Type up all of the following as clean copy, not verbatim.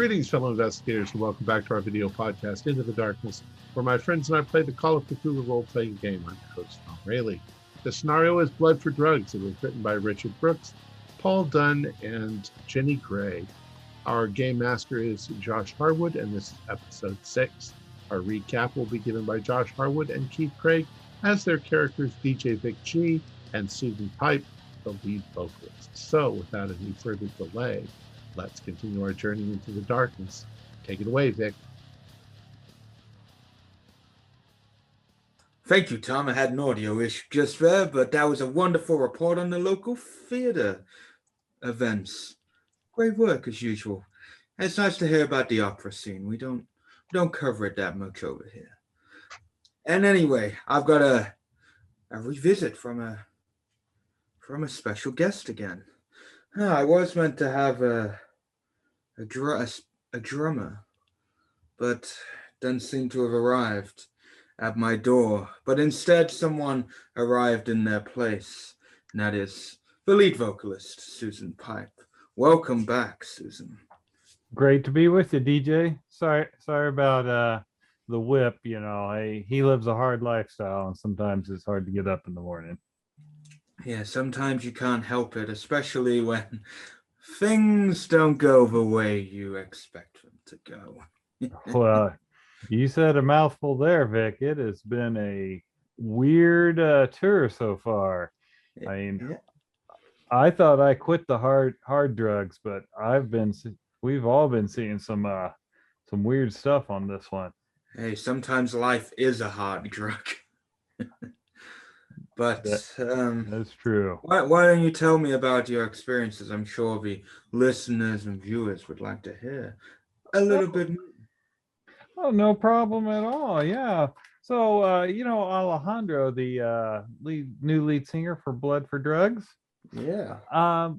Greetings, fellow investigators, and welcome back to our video podcast, Into the Darkness, where my friends and I play the Call of Cthulhu role-playing game. I'm your host, Tom Rayleigh. The scenario is Blood for Drugs. It was written by Richard Brooks, Paul Dunn, and Jenny Gray. Our game master is Josh Harwood, and this is episode 6. Our recap will be given by Josh Harwood and Keith Craig as their characters DJ Vic G and Susan Pipe, the lead vocalist. So, without any further delay, let's continue our journey into the darkness. Take it away, Vic. Thank you, Tom. I had an audio issue just there, but that was a wonderful report on the local theater events. Great work, as usual. It's nice to hear about the opera scene. We don't cover it that much over here. And anyway, I've got a revisit from a special guest again. I was meant to have a drummer, but doesn't seem to have arrived at my door. But instead, someone arrived in their place, and that is the lead vocalist, Susan Pipe. Welcome back, Susan. Great to be with you, DJ. Sorry about the whip. You know, he lives a hard lifestyle, and sometimes it's hard to get up in the morning. Yeah, sometimes you can't help it, especially when things don't go the way you expect them to go. Well, you said a mouthful there, Vic. It has been a weird tour so far. I mean, yeah. I thought I quit the hard drugs, but we've all been seeing some weird stuff on this one. Hey, sometimes life is a hard drug. But that's true. Why don't you tell me about your experiences? I'm sure the listeners and viewers would like to hear a little bit more. Oh, no problem at all. Yeah. So, Alejandro, the new lead singer for Blood for Drugs. Yeah.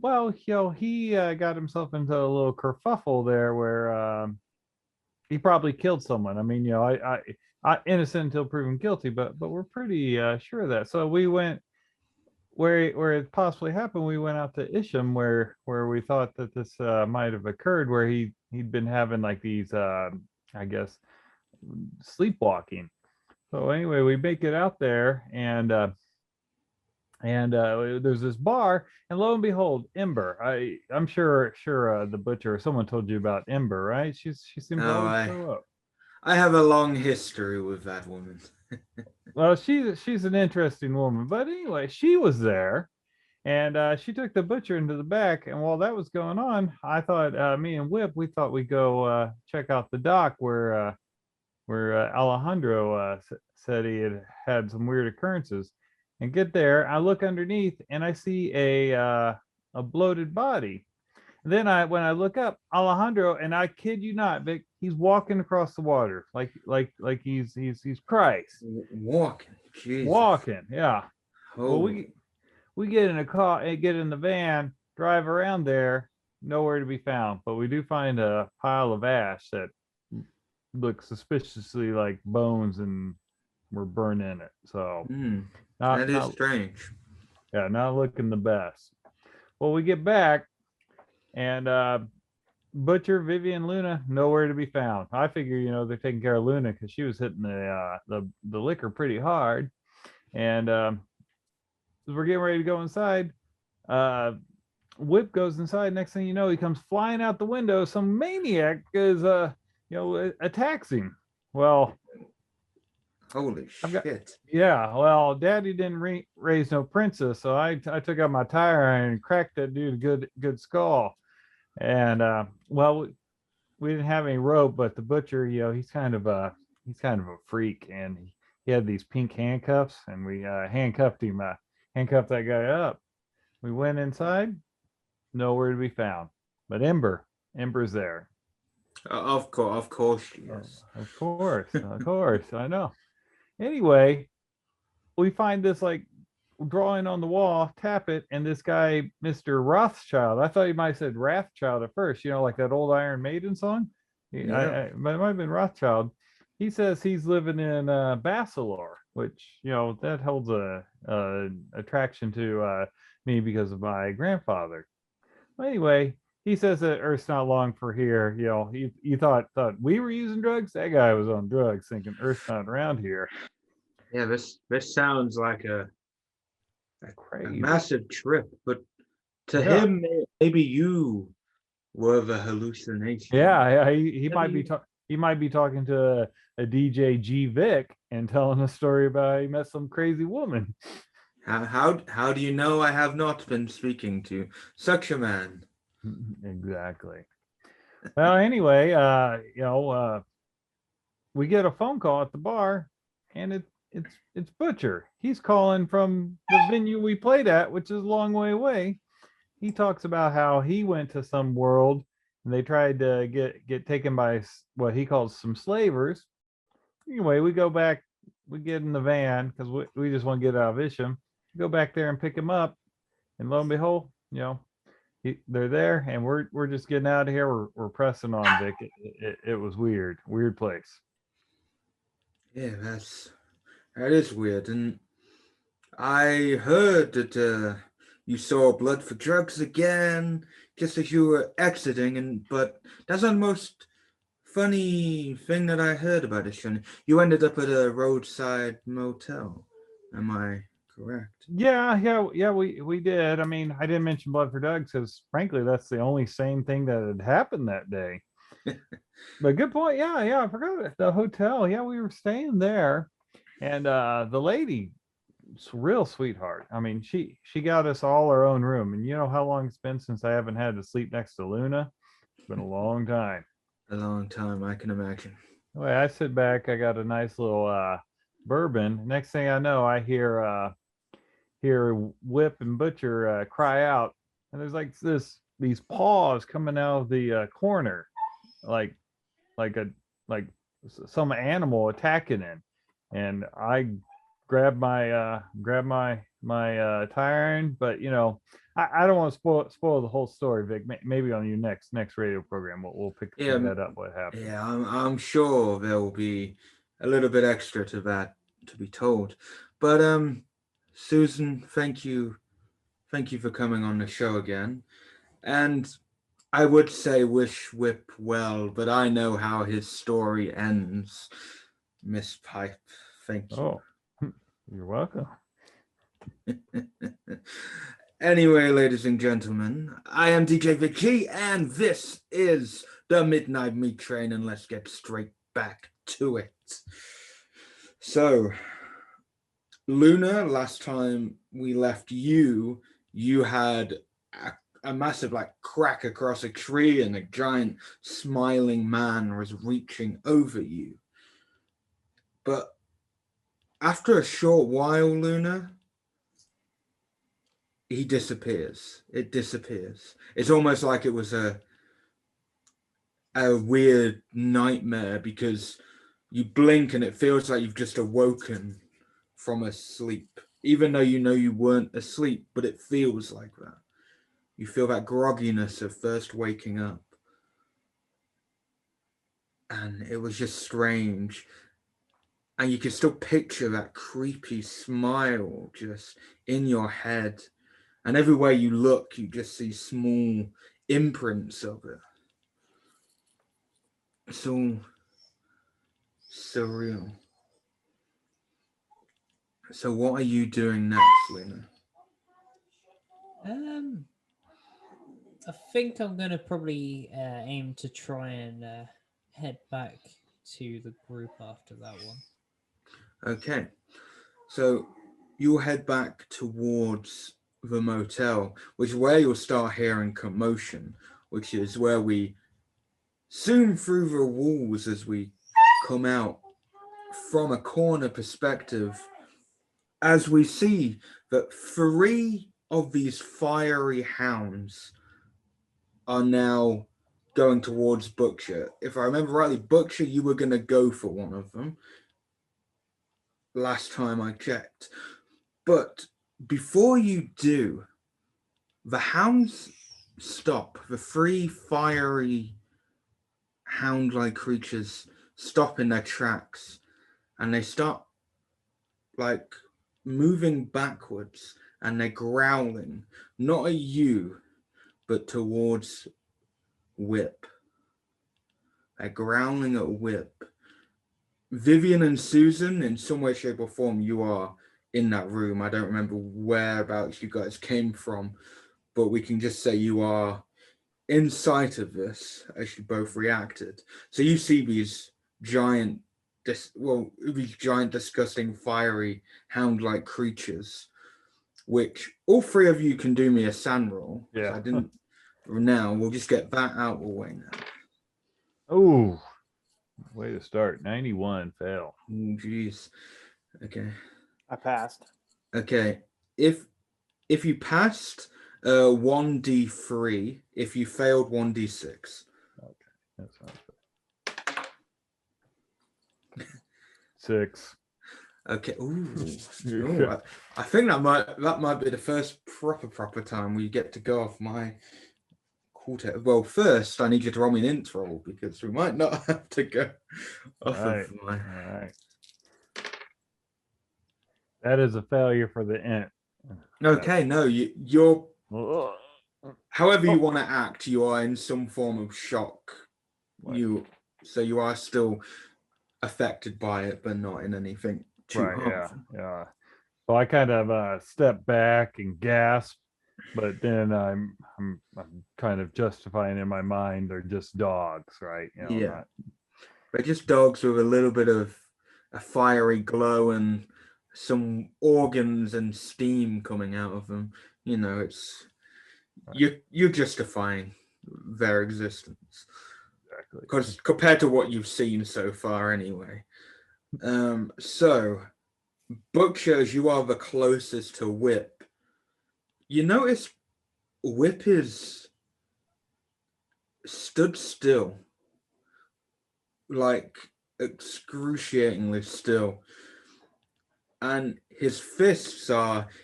Well, he got himself into a little kerfuffle there where he probably killed someone. I mean, I innocent until proven guilty, but we're pretty sure of that. So we went where it possibly happened. We went out to Isham where we thought that this might have occurred, where he'd been having like these I guess sleepwalking. So anyway, we make it out there, and there's this bar, and lo and behold, Ember. I'm sure the butcher or someone told you about Ember, right? She seems to always show up. I have a long history with that woman. Well, she's an interesting woman, but anyway, she was there, and she took the butcher into the back. And while that was going on, I thought me and Whip, we thought we'd go check out the dock where Alejandro said he had some weird occurrences. And get there, I look underneath, and I see a bloated body. And then when I look up, Alejandro, and I kid you not, Vic, he's walking across the water like he's Christ. Walking, Jesus. Walking, yeah. Oh. Well, we get in a car, get in the van, drive around there, nowhere to be found. But we do find a pile of ash that looks suspiciously like bones and we're burned in it. So that is strange. Yeah, not looking the best. Well, we get back, and Butcher, Vivian, Luna, nowhere to be found. I figure, they're taking care of Luna because she was hitting the liquor pretty hard. And as we're getting ready to go inside, Whip goes inside. Next thing you know, he comes flying out the window. Some maniac is attacks him. Well, holy shit. Yeah, well, Daddy didn't raise no princess, so I took out my tire iron and cracked that dude a good skull. And well, we didn't have any rope, but the butcher, he's kind of a freak, and he had these pink handcuffs, and we handcuffed that guy up. We went inside, nowhere to be found. But Ember's there. Of course she is. Of course, I know. Anyway, we find this like drawing on the wall, tap it, and this guy, Mr. Rothschild, I thought he might have said Wrathchild at first, like that old Iron Maiden song. Yeah. But it might have been Rothschild. He says he's living in Bachelor, which, that holds a attraction to me because of my grandfather. Well, anyway, he says that Earth's not long for here. You know, he thought we were using drugs. That guy was on drugs, thinking Earth's not around here. Yeah, this sounds like a Crazy. massive trip, but to Yeah. him, maybe you were the hallucination. Yeah, he might be he might be talking to a DJ G Vic and telling a story about how he met some crazy woman. How do you know I have not been speaking to such a man? Exactly. Well, anyway, we get a phone call at the bar, and it's Butcher. He's calling from the venue we played at, which is a long way away. He talks about how he went to some world and they tried to get taken by what he calls some slavers. Anyway, we go back, we get in the van because we just want to get out of Isham. Go back there and pick him up, and lo and behold, they're there, and we're just getting out of here. We're pressing on, Vic. It was weird place. Yeah, that is weird. And I heard that you saw Blood for Drugs again just as you were exiting, but that's not the most funny thing that I heard about this show. You ended up at a roadside motel. Am I correct? Yeah, we did. I mean, I didn't mention Blood for Dogs because frankly, that's the only same thing that had happened that day. But good point. Yeah, I forgot the hotel. Yeah, we were staying there, and the lady, real sweetheart. I mean, she got us all our own room, and you know how long it's been since I haven't had to sleep next to Luna. It's been a long time. A long time, I can imagine. Anyway, I sit back. I got a nice little bourbon. Next thing I know, I hear Whip and Butcher cry out, and there's like these paws coming out of the corner, like like a like some animal attacking him, and I grab my tire iron, but I don't want to spoil the whole story, Vic. Maybe on your next radio program we'll pick that up. What happened? Yeah, I'm sure there will be a little bit extra to that to be told, but Susan, thank you for coming on the show again, and I would say wish Whip well, but I know how his story ends. Miss Pipe, thank you. Oh, you're welcome. Anyway, ladies and gentlemen, I am DJ Vic G, and this is the Midnight Meat Train, and let's get straight back to it. So, Luna, last time we left you had a massive crack across a tree, and a giant smiling man was reaching over you. But after a short while, Luna, he disappears. It disappears. It's almost like it was a weird nightmare, because you blink and it feels like you've just awoken from a sleep, even though you know you weren't asleep, but it feels like that. You feel that grogginess of first waking up. And it was just strange. And you can still picture that creepy smile just in your head. And everywhere you look, you just see small imprints of it. It's all surreal. So what are you doing next, Luna? I think I'm going to probably aim to try and head back to the group after that one. Okay. So you'll head back towards the motel, which is where you'll start hearing commotion, which is where we zoom through the walls as we come out from a corner perspective, as we see that 3 of these fiery hounds are now going towards Butcher. If I remember rightly, Butcher, you were going to go for one of them last time I checked. But before you do, the hounds stop. The 3 fiery hound-like creatures stop in their tracks, and they start moving backwards, and they're growling, not at you, but towards whip. They're growling at whip. Vivian and Susan, in some way, shape, or form, you are in that room. I don't remember whereabouts you guys came from, but we can just say you are in sight of this as you both reacted. So you see these giant, disgusting, fiery, hound-like creatures, which all three of you can do me a sand roll. Yeah. I didn't. Now we'll just get that out of the way now. Oh, way to start. 91 fail. Oh, jeez. Okay. I passed. Okay. If you passed, 1d3. If you failed, 1d6. Okay, that sounds good. 6. Okay. Ooh. I think that might be the first proper time we get to go off my quartet. Well, first I need you to roll me an int roll because we might not have to go off of my. All right. That is a failure for the int. Okay, no, you're. Ugh. However you want to act, you are in some form of shock. So you are still affected by it, but not in anything too harmful. Yeah. So I kind of step back and gasp, but then I'm kind of justifying in my mind they're just dogs, right? They're just dogs with a little bit of a fiery glow and some organs and steam coming out of them. It's you're justifying their existence. Exactly. Because compared to what you've seen so far anyway. So Butcher, as you are the closest to Whip, you notice Whip is stood still, like excruciatingly still. And his fists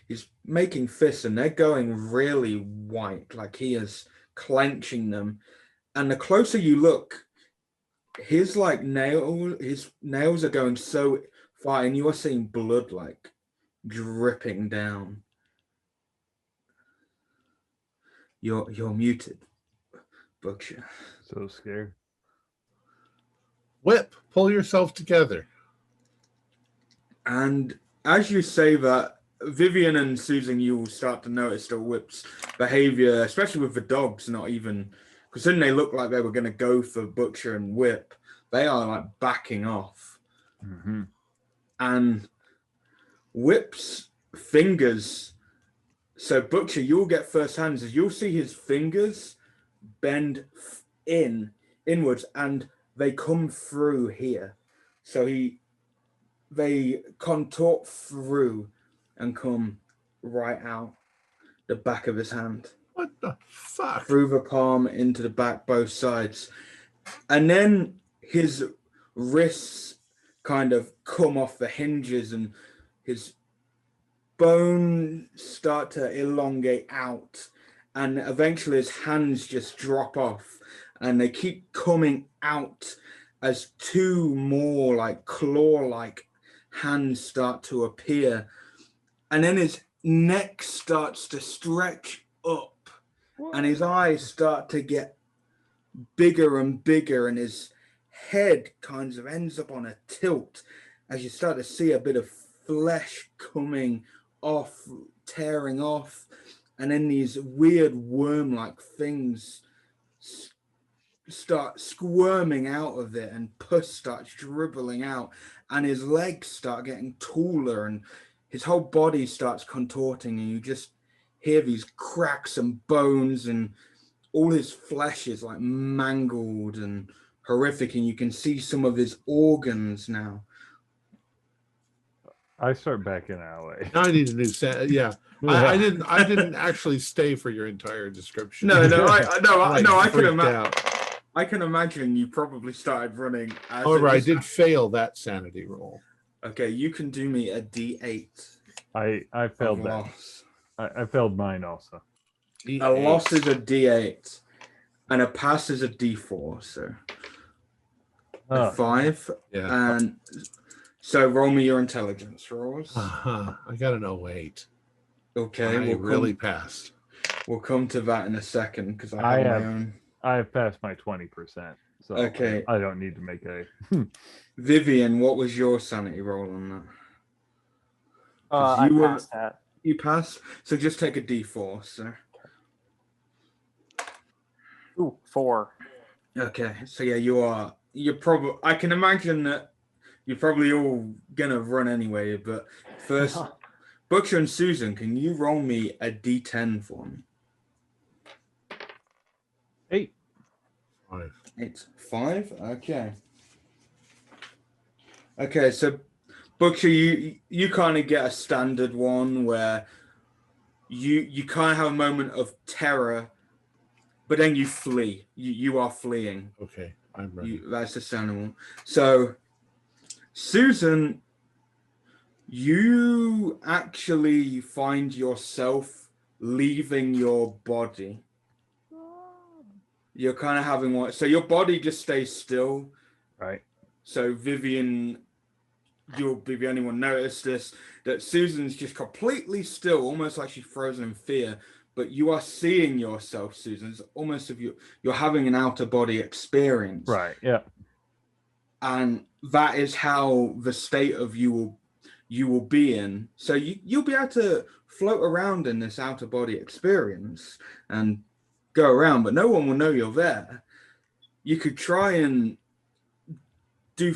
he's making fists and they're going really white, like he is clenching them. And the closer you look, his nails are going so far and you are seeing blood like dripping down. You're muted, Butcher. So scared. Whip, pull yourself together. And as you say that, Vivian and Susan, you will start to notice the Whip's behavior, especially with the dogs, not even, because then they look like they were going to go for Butcher and Whip. They are like backing off. Mm-hmm. And Whip's fingers, so Butcher, you'll get first hands, as you'll see his fingers bend inwards and they come through here. So they contort through and come right out the back of his hand. What the fuck? Through the palm, into the back, both sides. And then his wrists kind of come off the hinges and his bones start to elongate out. And eventually his hands just drop off and they keep coming out as two more like claw-like hands start to appear. And then his neck starts to stretch up. What? And his eyes start to get bigger and bigger and his head kind of ends up on a tilt as you start to see a bit of flesh coming off, tearing off, and then these weird worm-like things start squirming out of it and pus starts dribbling out and his legs start getting taller and his whole body starts contorting and you just hear these cracks and bones and all his flesh is like mangled and horrific and you can see some of his organs now. I start backing our way. Now I need a new set. Yeah. I didn't actually stay for your entire description. No, I can imagine you probably started running. However, I did fail that sanity roll. Okay, you can do me a D8. I failed that. I failed mine also. D8. A loss is a D8, and a pass is a D4. So a 5. Yeah. And so roll me your intelligence rolls. I got an 08. Okay, I really passed. We'll come to that in a second because I have my own. I've passed my 20%, so Okay. I don't need to make a. Vivian, what was your sanity roll on that? I you were- passed that. You passed, so just take a D4, sir. Ooh, 4. Okay, so yeah, you're probably, I can imagine that you're probably all gonna run anyway, but first, Butcher and Susan, can you roll me a D10 for me? 8. 5. It's 5? Okay. Okay, so Butcher, you kind of get a standard one where you kind of have a moment of terror, but then you flee. You are fleeing. Okay, I'm ready. That's the standard one. So, Susan, you actually find yourself leaving your body. You're kind of having one. So your body just stays still. Right. So Vivian, you'll be the only one notice this, that Susan's just completely still, almost like she's frozen in fear. But you are seeing yourself, Susan. It's almost as if you're having an outer body experience. Right. Yeah. And that is how the state of you will be in. So you'll be able to float around in this outer body experience and go around, but no one will know you're there. You could try and do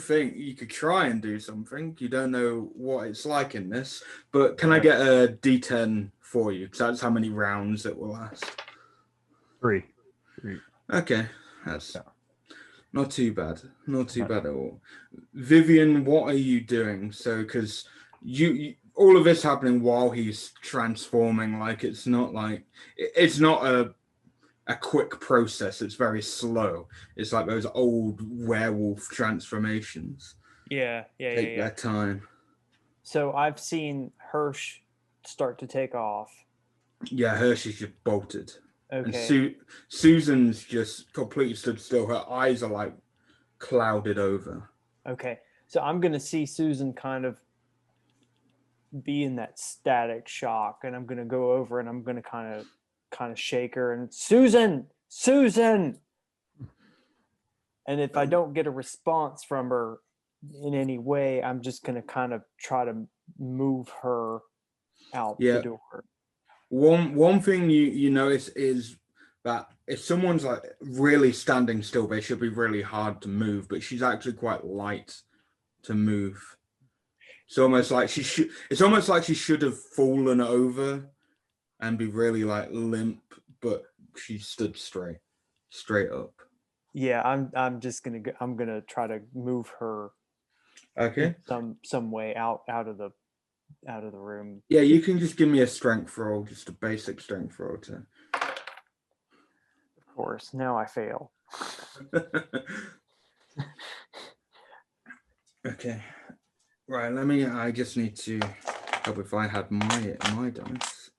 something. You don't know what it's like in this, but can I get a D10 for you? Because that's how many rounds it will last. 3. Okay, that's not too bad. Not too bad at all. Vivian, what are you doing? So, because you all of this happening while he's transforming, like it's not a quick process. It's very slow. It's like those old werewolf transformations. Yeah. Take their time. So I've seen Hirsch start to take off. Yeah, Hershey's just bolted. Okay. And Susan's just completely stood still. Her eyes are like clouded over. Okay. So I'm going to see Susan kind of be in that static shock, and I'm going to go over and I'm going to kind of shake her and Susan. And if I don't get a response from her in any way, I'm just going to kind of try to move her out the door. One thing you notice is that if someone's like really standing still, they should be really hard to move, but she's actually quite light to move. It's almost like she should have fallen over and be really like limp, but she stood straight up. Yeah, I'm gonna try to move her. Okay. Some way out of the room. Yeah, you can just give me a strength roll, just a basic strength roll to. Of course. Now I fail. Okay. Right, I just need to help if I had my dice.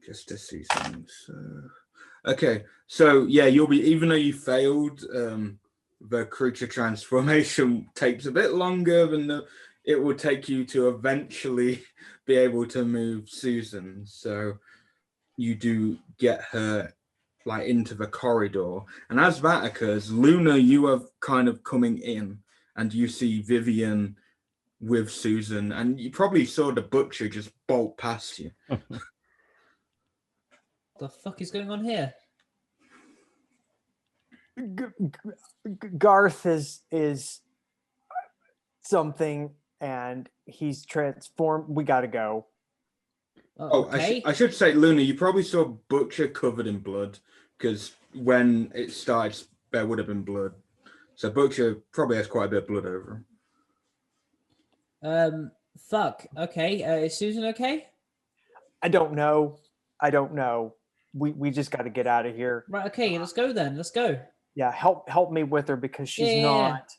Just to see things. Okay, so yeah, you'll be, even though you failed, the creature transformation takes a bit longer than it will take you to eventually be able to move Susan. So you do get her like into the corridor. And as that occurs, Luna, you are kind of coming in and you see Vivian with Susan, and you probably saw the butcher just bolt past you. The fuck is going on here? Garth is something, and he's transformed. We gotta go. Okay. I should say, Luna, you probably saw Butcher covered in blood, because when it started, there would have been blood. So Butcher probably has quite a bit of blood over him. Fuck. Okay. Is Susan okay? I don't know. We just got to get out of here. Right. Okay. Let's go then. Let's go. Yeah. Help me with her, because she's not.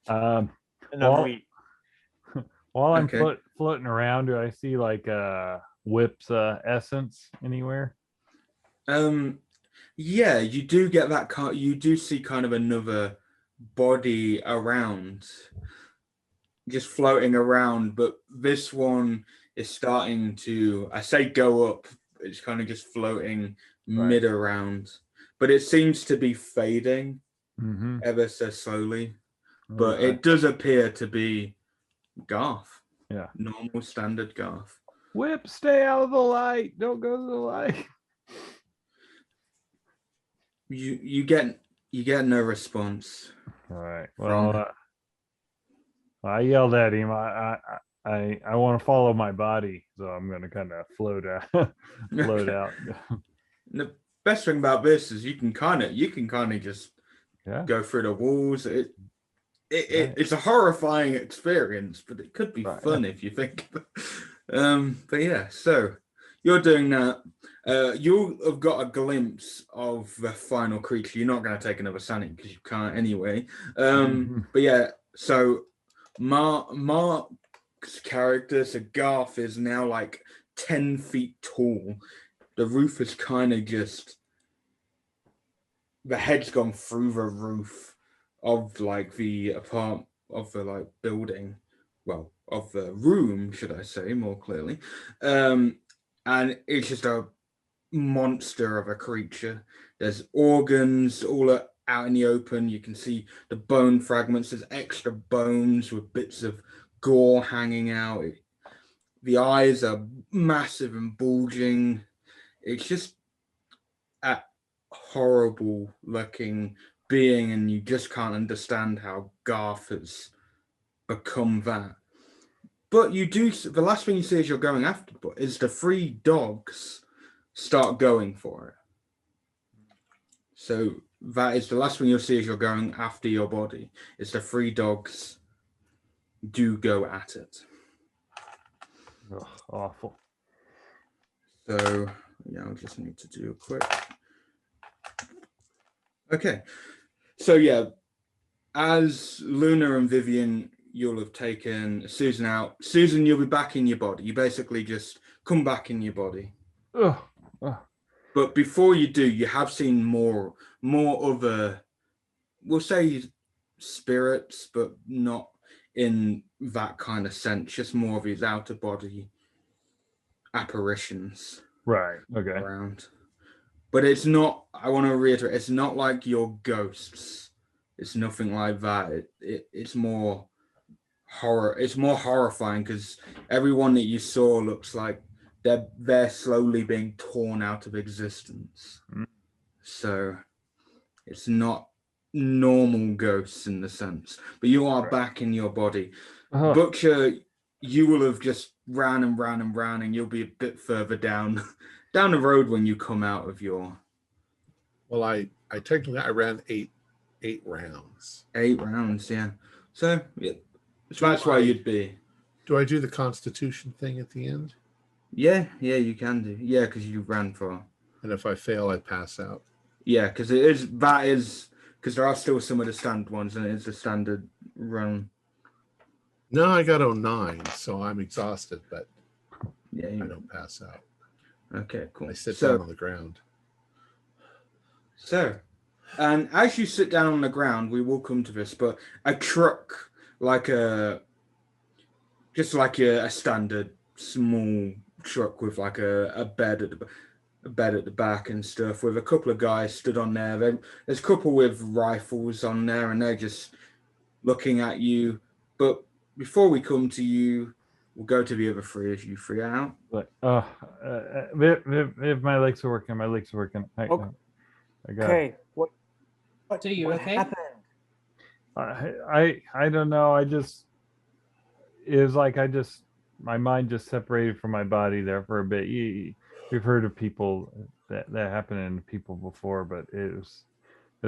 While I'm floating around, do I see like Whip's essence anywhere? Yeah, you do get that. You do see kind of another body around, just floating around, but this one is starting to, I say go up, it's kind of just floating mid around, but it seems to be fading Mm-hmm. ever so slowly. But it does appear to be Garth. Yeah. Normal standard Garth. Whip, stay out of the light. Don't go to the light. You get no response. All right. From Well, I yelled at him. I want to follow my body, so I'm going to kind of float out. Float out. The best thing about this is you can kind of just go through the walls. It's a horrifying experience, but it could be fun if you think. But yeah, so you're doing that. You have got a glimpse of the final creature. You're not going to take another sanity because you can't anyway. But yeah, so Mark's character, so Garth, is now like 10 feet tall. The roof is kind of just, the head's gone through the roof of like the apartment, of the like building, well, of the room, should I say more clearly. And it's just a monster of a creature. There's organs all out in the open. You can see the bone fragments. There's extra bones with bits of gore hanging out. The eyes are massive and bulging. It's just a horrible looking being, and you just can't understand how Garth has become that. But you do, the last thing you see as you're going after is the 3 dogs start going for it. So that is the last thing you'll see as you're going after your body, is the 3 dogs do go at it. Ugh, awful. So yeah, I'll just need to do a quick. Okay. So yeah, as Luna and Vivian, you'll have taken Susan out. Susan, you'll be back in your body. You basically just come back in your body. Ugh. Ugh. But before you do, you have seen more other, we'll say spirits, but not in that kind of sense, just more of his outer body apparitions. Right. Okay. Around. But it's not, I want to reiterate, it's not like your ghosts. It's nothing like that. It's more horror. It's more horrifying because everyone that you saw looks like they're slowly being torn out of existence. So it's not normal ghosts in the sense, but you are back in your body. Butcher, you will have just ran, and you'll be a bit further down the road when you come out of your. Well, I technically I ran eight rounds. 8 rounds, yeah. So yeah, that's where you'd be. Do I do the Constitution thing at the end? Yeah, you can do. Yeah, because you ran far. And if I fail, I pass out. Yeah, because because there are still some of the standard ones, and it is a standard run. No, I got 09, so I'm exhausted, but yeah, I don't pass out. Okay, cool. I sit down on the ground. So, and as you sit down on the ground, we will come to this, but a truck, just like a standard small truck with like a bed at the back and stuff, with a couple of guys stood on there. There's a couple with rifles on there, and they're just looking at you. But before we come to you, we'll go to the other 3 as you 3 out. But if my legs are working, I got Okay. What Do you what okay? happened? I don't know. It was like my mind just separated from my body there for a bit. We've heard of people that happened to people before, but it was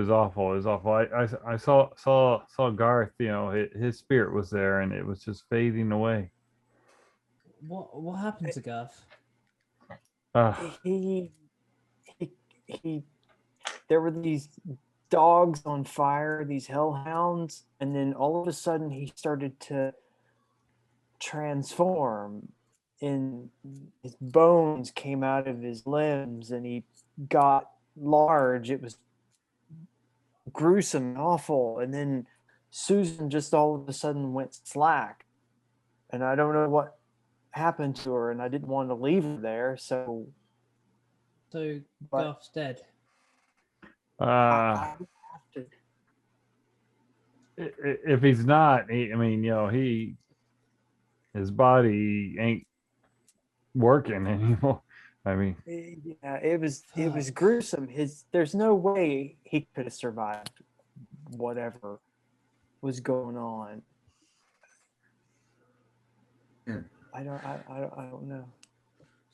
awful. It was awful. I saw Garth. You know, his spirit was there, and it was just fading away. What happened to Garth? He there were these dogs on fire, these hellhounds, and then all of a sudden he started to transform, and his bones came out of his limbs, and he got large. It was gruesome and awful. And then Susan just all of a sudden went slack, and I don't know what happened to her, and I didn't want to leave her there, so So But- Garth's dead. I would have to. If he's not, his body ain't working anymore. I mean, Yeah, it was gruesome. There's no way he could have survived whatever was going on. Yeah. I don't know.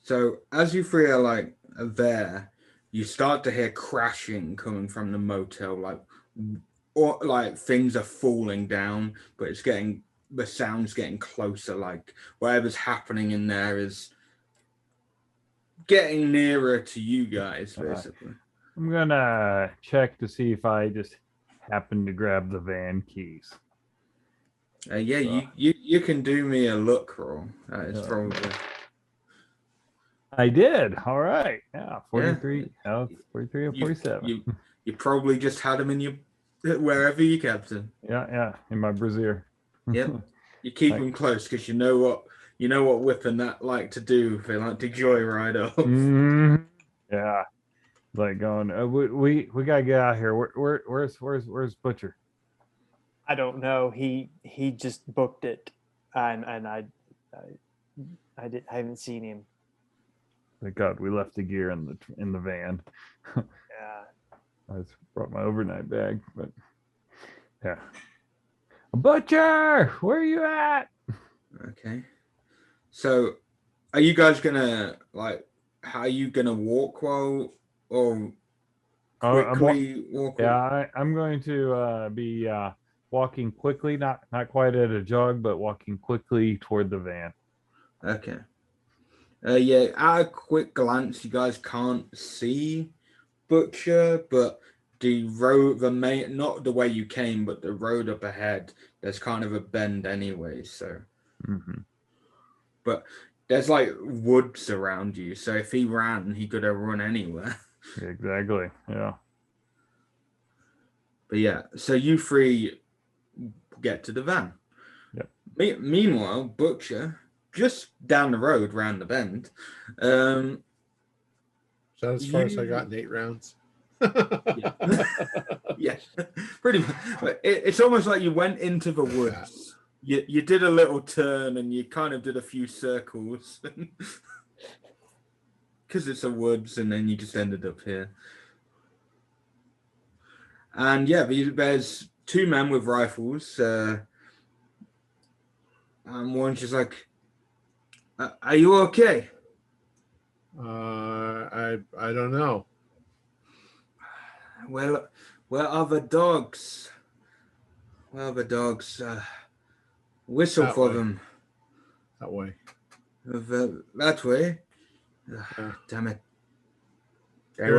So as you three are like there, you start to hear crashing coming from the motel, or like things are falling down, but the sound's getting closer. Like whatever's happening in there is getting nearer to you guys, basically. I'm gonna check to see if I just happen to grab the van keys. Yeah, So- you can do me a look roll. It's Yeah. probably I did. All right. Yeah, 43. Oh, 43 or you, 47. you probably just had them in your wherever you kept them. Yeah, in my brassiere. Yep. You keep them close because you know what whipping that like to do. They like to joyride off. Mhm. Yeah. Like going, we gotta get out of here. Where's Butcher? I don't know. He just booked it, and I haven't seen him. Thank God we left the gear in the van. Yeah. I just brought my overnight bag, but yeah. Butcher, where are you at? Okay. So, are you guys gonna how are you gonna walk or quickly walk? Yeah, I'm going to be walking quickly, not quite at a jog, but walking quickly toward the van. Okay. Yeah, at a quick glance, you guys can't see Butcher, but not the way you came, but the road up ahead, there's kind of a bend anyway, so. Mm-hmm. But there's like woods around you, so if he ran, he could have run anywhere. Exactly. Yeah. But yeah, so you three get to the van. Yep. Meanwhile, Butcher, just down the road, round the bend. Is that as far as I got in 8 rounds? Yeah, pretty much. But it's almost like you went into the woods. You did a little turn and you kind of did a few circles because it's a woods, and then you just ended up here. And yeah, there's 2 men with rifles. And one's just like, "Are you okay?" I don't know. Well, where are the dogs? Where are the dogs? Whistle That for way. them. That way. That way. Damn it! They're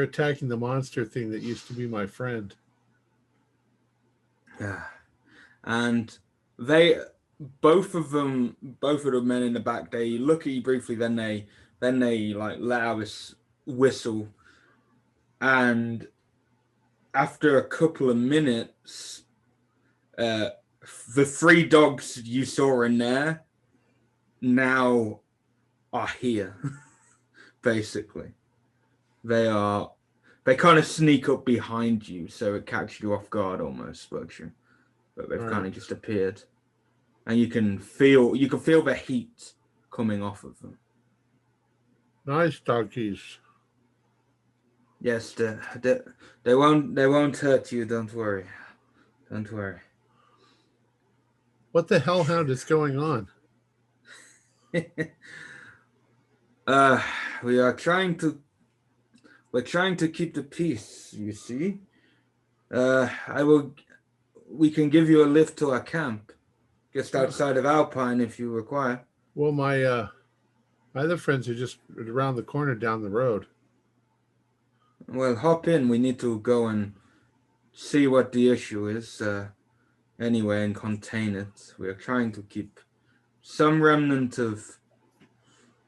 attacking the monster thing that used to be my friend. Yeah, and both of the men in the back, they look at you briefly, then they like let out this whistle, and after a couple of minutes, the 3 dogs you saw in there now are here. Basically, they kind of sneak up behind you, so it catches you off guard almost, Berkshire. But they've kind of just appeared, and you can feel the heat coming off of them. Nice doggies. Yes, they won't hurt you. Don't worry. Don't worry. What the hellhound is going on? We're trying to keep the peace, you see. We can give you a lift to our camp, just outside of Alpine if you require. Well, my other friends are just around the corner down the road. Well, hop in. We need to go and see what the issue is anyway and contain it. We're trying to keep some remnant of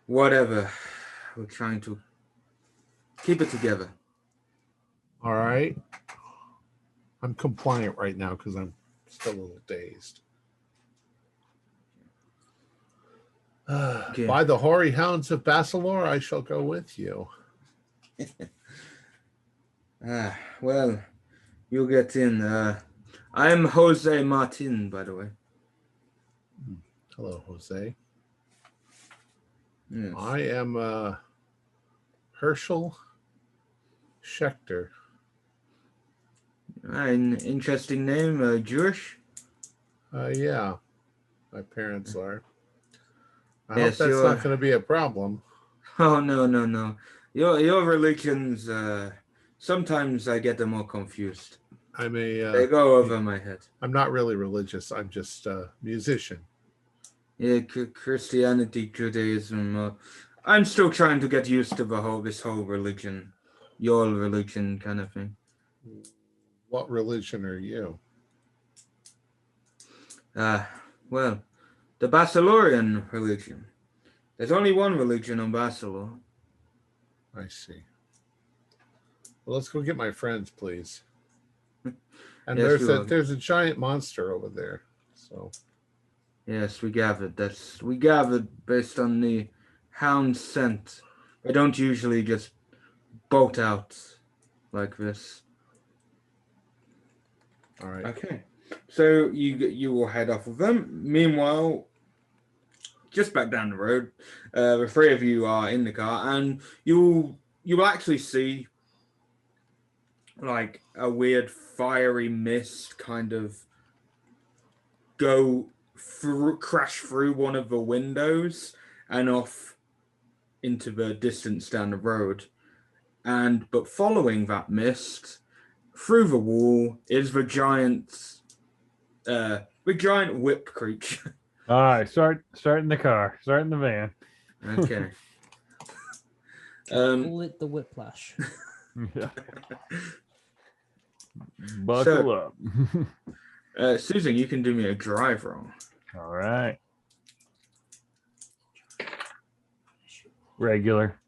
whatever. We're trying to keep it together. All right. I'm compliant right now because I'm still a little dazed. Okay. By the hoary hounds of Basilor, I shall go with you. Well, you'll get in. I'm Jose Martin, by the way. Hello, Jose. Yes. I am Herschel Schechter. An interesting name, Jewish. Yeah, my parents are. I Yes, hope that's not going to be a problem. Oh no. Your religions. Sometimes I get them all confused. I'm a. They go over my head. I'm not really religious. I'm just a musician. Yeah, Christianity, Judaism. I'm still trying to get used to this whole religion, your religion kind of thing. What religion are you? Well, the Basilorian religion. There's only one religion on Basilor. I see. Well, let's go get my friends, please. And Yes, there's a giant monster over there. So yes, we gathered. We gathered based on the hound scent. I don't usually just bolt out like this. all right. Okay, so you will head off with them. Meanwhile, just back down the road, the three of you are in the car, and you will actually see like a weird fiery mist kind of crash through one of the windows and off into the distance down the road. But following that mist, through the wall is the giant whip creature. All right, starting the car, starting the van. Okay. Call it the whiplash. Yeah. Buckle up. Susan, you can do me a drive roll. All right. Regular.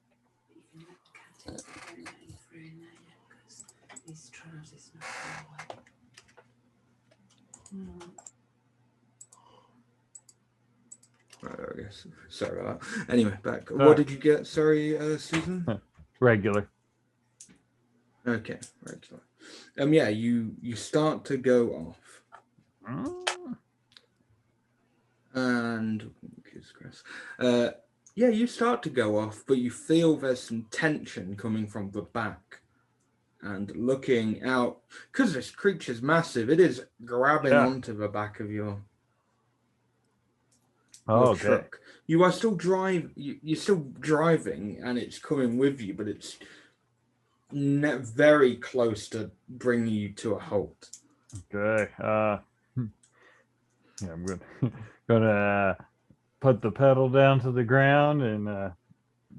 I guess. Sorry about that. Anyway, back. What did you get? Sorry, Susan. Regular. Okay, regular. Yeah, you start to go off, and yeah, you start to go off, but you feel there's some tension coming from the back, and looking out because this creature's massive. It is grabbing onto the back of your truck. You are still you're still driving, and it's coming with you, but it's very close to bringing you to a halt. Okay. Yeah, I'm gonna put the pedal down to the ground and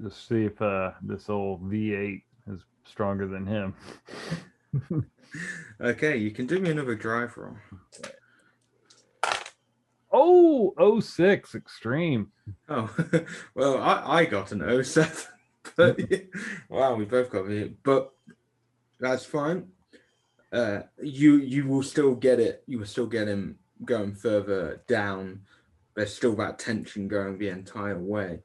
just see if this old V8 is stronger than him. Okay, you can do me another drive roll. Oh, 06 extreme. Oh, well, I got an 07. But wow, we both got it. But that's fine. You will still get it. You will still get him going further down. There's still that tension going the entire way.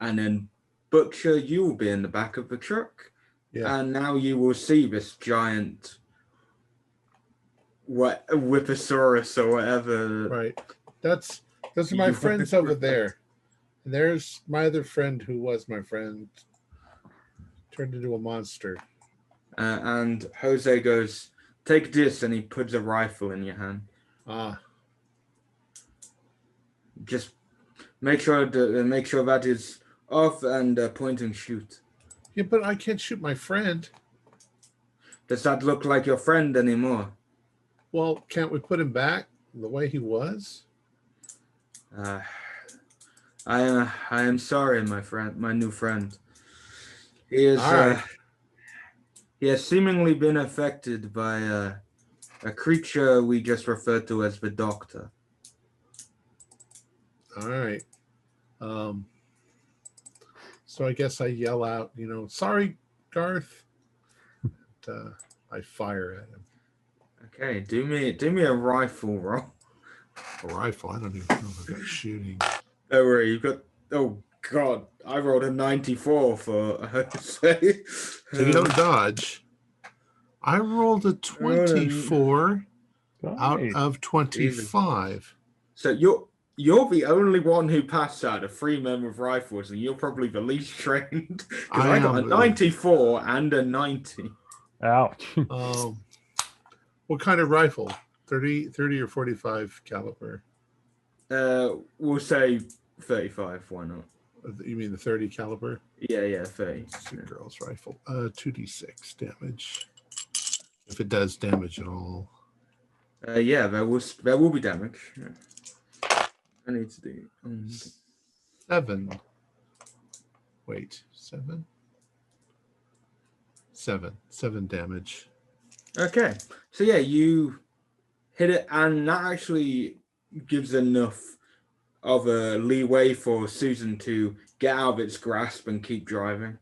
And then Butcher, you will be in the back of the truck. Yeah. And now you will see this giant Whipposaurus or whatever. Right. Those are my friends over there. And there's my other friend who was my friend. Turned into a monster. And Jose goes, "Take this," and he puts a rifle in your hand. Just make sure that is off and point and shoot. Yeah, but I can't shoot my friend. Does that look like your friend anymore? Well, can't we put him back the way he was? I am sorry, my friend, my new friend. He is. Right. He has seemingly been affected by a creature we just referred to as the Doctor. All right. So I guess I yell out, "Sorry, Garth." I fire at him. Okay, do me a rifle roll. A rifle? I don't even know if I got shooting. Don't worry, you've got. Oh God, I rolled a 94 for her to say. So you don't dodge. I rolled a 24 out Nice. of 25. So you're the only one who passed out of 3 men with rifles, and you're probably the least trained. Because I got a 94 and a 90. Ouch. What kind of rifle? 30 or 45 caliber? We'll say 35. Why not? You mean the 30 caliber? Yeah, 30. It's a girl's rifle. 2d6 damage. If it does damage at all. Yeah, there will be damage. Yeah. I need to do 7. Wait, 7? 7 damage. Okay, so yeah, you hit it, and that actually gives enough of a leeway for Susan to get out of its grasp and keep driving.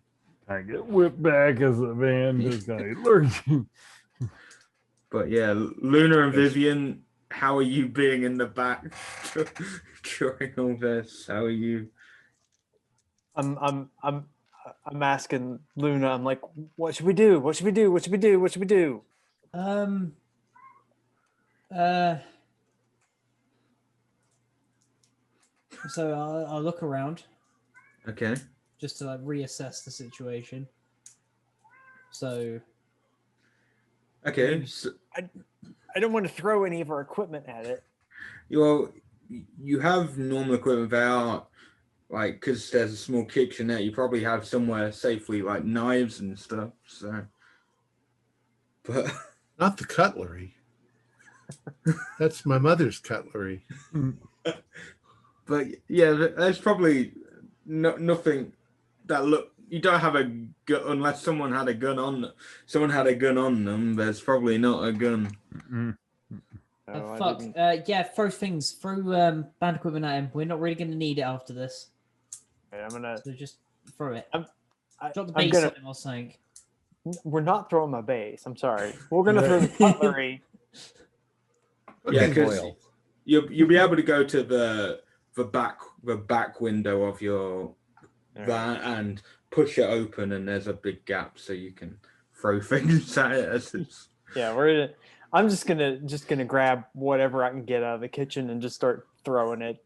I get whipped back as the van is lurching. But yeah, Luna and Vivian, how are you being in the back during all this? How are you? I'm asking Luna. I'm like, what should we do? What should we do? What should we do? What should we do? So I'll look around Okay. just to like reassess the situation. So Okay. So, I don't want to throw any of our equipment at it. well, you have normal equipment. They are like, because there's a small kitchenette, you probably have somewhere safely like knives and stuff. So, but Not the cutlery. That's my mother's cutlery. but yeah, there's probably nothing that look. You don't have a gun unless someone had a gun on. Someone had a gun on them. There's probably not a gun. No, I fuck. didn't. Yeah, throw things. Throw band equipment at him. We're not really gonna need it after this. Okay, I'm gonna. So just throw it. Drop the I'm base gonna. on him or something. We're not throwing my base. I'm sorry. We're gonna throw the cutlery. Yeah, because you'll be able to go to the back window of your van and push it open, and there's a big gap, so you can throw things at it as it's. Yeah, I'm just gonna grab whatever I can get out of the kitchen and just start throwing it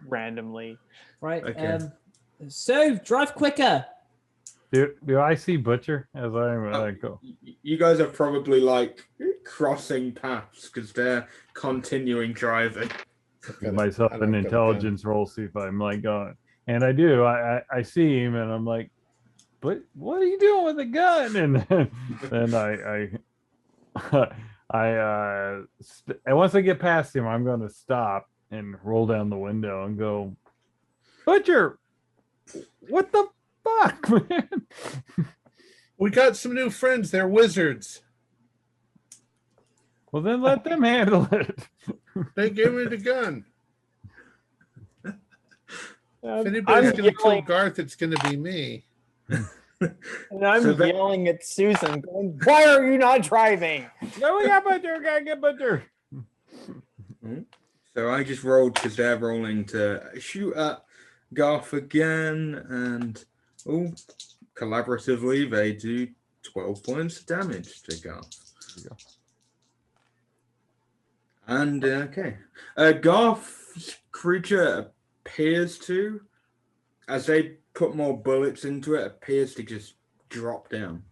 randomly. Right. Okay. So drive quicker. Do I see Butcher as I go? You guys are probably like crossing paths because they're continuing driving. Give myself an intelligence roll, see if I'm like going. And I do. I see him, and I'm like, "But what are you doing with a gun?" And then and once I get past him, I'm going to stop and roll down the window and go, "Butcher, what the fuck, man?" We got some new friends. They're wizards. Well, then let them handle it. They gave me the gun. If anybody's I'm going to kill yelling, Garth, it's going to be me. and I'm So that- yelling at Susan, going, "Why are you not driving?" No, we got Butcher. Gotta get Butcher. So I just rolled because they're rolling to shoot at Garth again, and collaboratively they do 12 points of damage to Garth. There you go. And okay, Garth's creature appears to, as they put more bullets into it, appears to just drop down.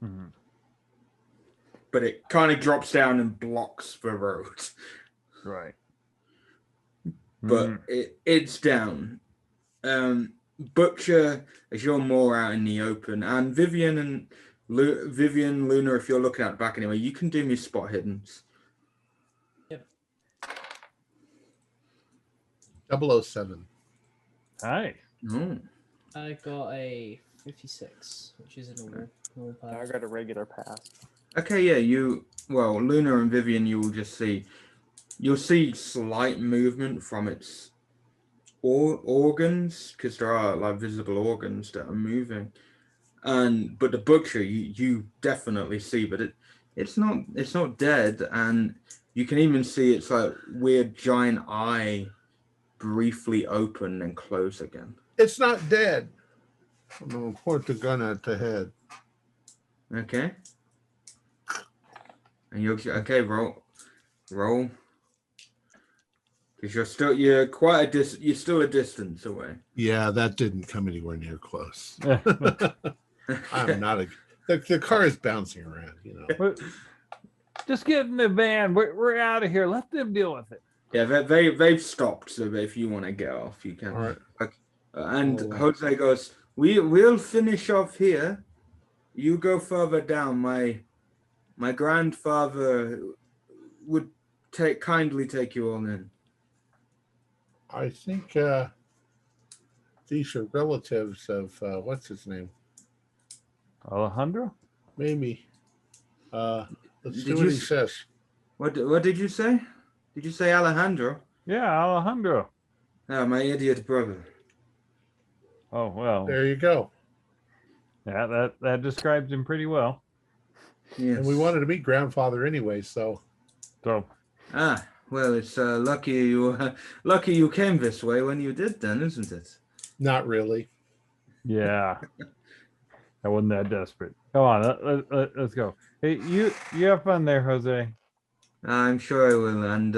Mhm. But it kind of drops down and blocks the road. Right. But it's down. Butcher, as you're more out in the open, and Vivian, Luna, if you're looking at the back anyway, you can do me spot hiddens. 007. Nice. Oh. I got a 56, which is a normal I pass. got a regular pass. Okay, yeah, Luna and Vivian, you will just see, you'll see slight movement from its organs, because there are like visible organs that are moving, but the butcher, you definitely see, but it's not dead, and you can even see its like weird giant eye briefly open and close again. It's not dead. I'm gonna point the gun at the head. Okay. And you're okay. Roll. Because you're still a distance away. Yeah, that didn't come anywhere near close. I'm not the car is bouncing around, you know. Just get in the van. We're out of here. Let them deal with it. Yeah, they've stopped. So if you want to get off, you can. All right. And Jose goes, we'll finish off here. You go further down. My grandfather would kindly take you all in. I think these are relatives of what's his name? Alejandro? Maybe. Let's see what he says. What did you say? Did you say Alejandro? Yeah, Alejandro. Oh, my idiot brother. Oh, well. There you go. Yeah, that describes him pretty well. Yes. And we wanted to meet grandfather anyway, so. Well, it's lucky you came this way when you did, then, isn't it? Not really. Yeah. I wasn't that desperate. Come on, let's go. Hey, you have fun there, Jose. I'm sure I will. And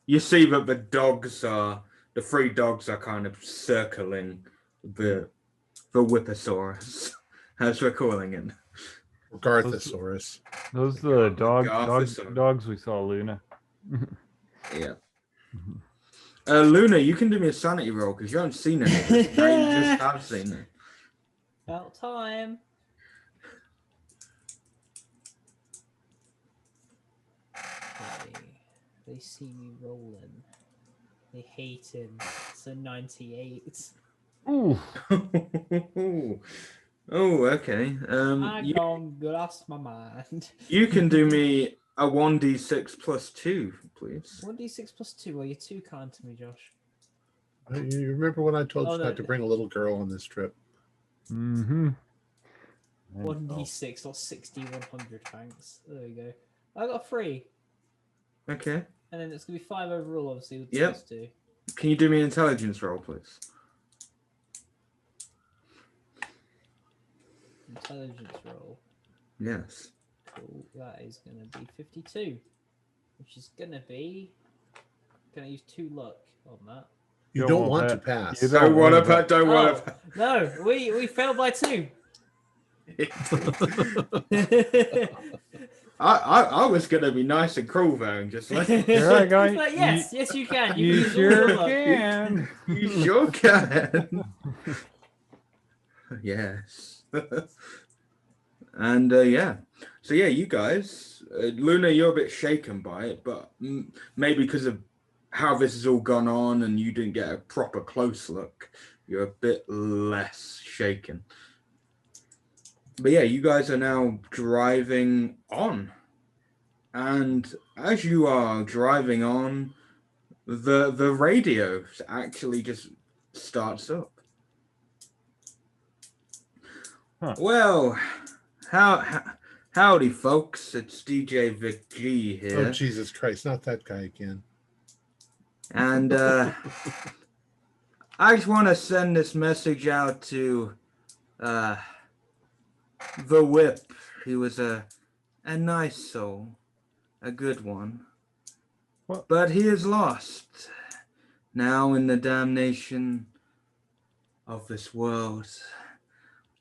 you see that the 3 dogs are kind of circling the Whipposaurus, as we're calling it. Garthosaurus. Those are the dogs we saw, Luna. Yeah. Luna, you can do me a sanity roll because you haven't seen it. Now you just have seen it. About time. They see me rolling. They hate him. It's a 98. Ooh. Oh, okay. I don't lost my mind. You can do me a 1d6 plus 2, please. 1d6 plus 2. Well, you're too kind to me, Josh. You remember when I told you no. not to bring a little girl on this trip? Mm-hmm. 1d6 or 60, 100, thanks. There we go. I got 3. Okay. And then it's going to be 5 overall, obviously, with Yep. plus 2. Can you do me an intelligence roll, please? Intelligence roll. Yes. Cool. That is going to be 52. Which is going to be... Going to use 2 luck on that. You don't want to pass. You Don't want to. No, we failed by 2. I was gonna be nice and cruel though, and just like Here I go. But yes, you can. You can sure can. you sure can. Yes. And yeah, so yeah, you guys, Luna, you're a bit shaken by it, but maybe because of how this has all gone on and you didn't get a proper close look, you're a bit less shaken. But yeah, you guys are now driving on. And as you are driving on, the radio actually just starts up. Huh. Well, howdy folks, it's DJ Vic G here. Oh, Jesus Christ, not that guy again. And I just want to send this message out to the Whip. He was a nice soul, a good one. What? But he is lost now in the damnation of this world.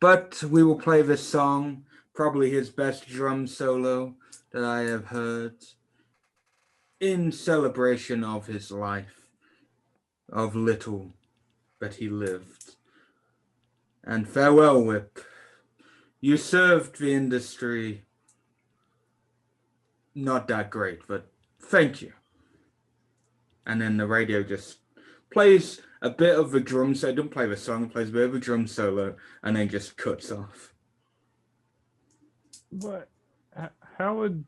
But we will play this song, probably his best drum solo that I have heard, in celebration of his life, of little that he lived. And farewell, Whip. You served the industry not that great, but thank you. And then the radio just plays a bit of the drum solo. Don't play the song, plays a bit of a drum solo, and then just cuts off. What? How would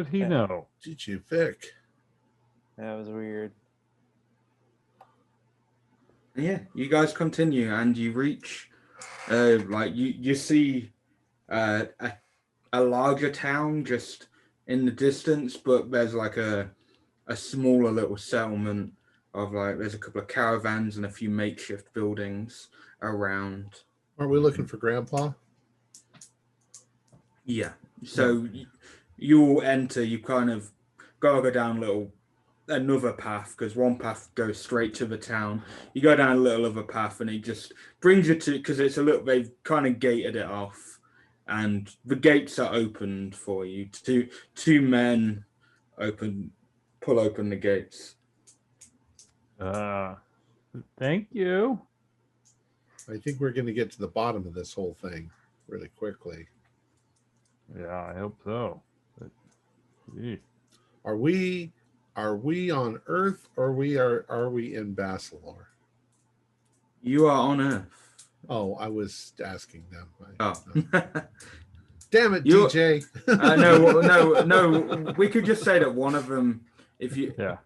he know? DJ Vic. That was weird. Yeah, you guys continue, and you reach, you see a larger town just in the distance, but there's like a smaller little settlement of like there's a couple of caravans and a few makeshift buildings around. Aren't we looking for Grandpa? Yeah. So you'll enter. You kind of gotta go down another path because one path goes straight to the town. You go down a little other path and it just brings you to, because it's a little, they've kind of gated it off and the gates are opened for you. Two men pull open the gates. Thank you. I think we're going to get to the bottom of this whole thing really quickly. Yeah, I hope so. But, gee. Are we on Earth or are we in Basilor? You are on Earth. Oh, I was asking them. Damn it, You're- DJ. No. We could just say that one of them, if you, Yeah.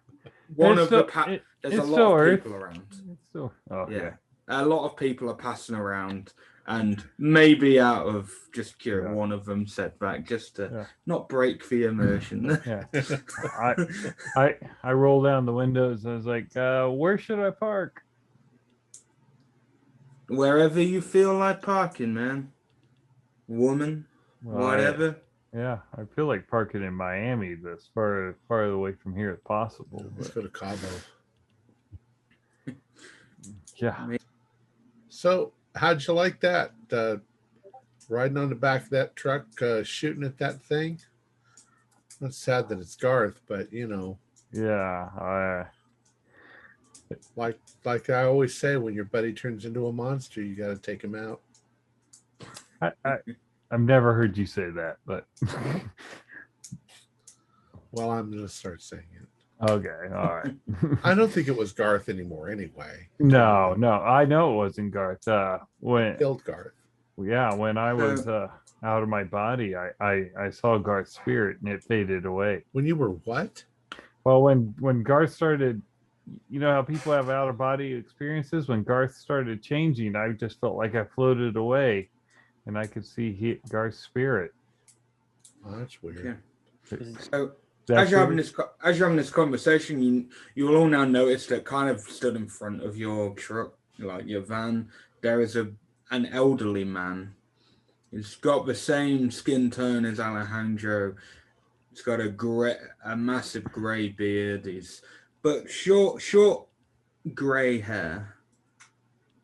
one It's of still- the, there's a it's lot still of Earth. people around. It's still, okay. Yeah. A lot of people are passing around, and maybe out of just curiosity, Yeah. one of them said back just to Yeah. not break the immersion. Yeah. I roll down the windows and I was like, where should I park? Wherever you feel like parking, man. Woman, Well, whatever. Yeah, I feel like parking in Miami as far away from here as possible. Let's But go to Cabo. yeah, So, how'd you like that? Riding on the back of that truck, shooting at that thing? It's sad that it's Garth, but you know, yeah, like I always say, when your buddy turns into a monster, you got to take him out. I've never heard you say that, but Well, I'm going to start saying it. okay, all right. I don't think it was Garth anymore, anyway. No, I know it wasn't Garth. When Killed Garth. when I was out of my body, I saw Garth's spirit and it faded away. When you were what? Well, when Garth started, you know how people have out of body experiences. When Garth started changing, I just felt like I floated away, and I could see Garth's spirit. Oh, that's weird. Okay. So That's as you're having this conversation, you'll all now notice that kind of stood in front of your truck, like your van, there is an elderly man. He's got the same skin tone as Alejandro. He's got a massive grey beard. But short grey hair.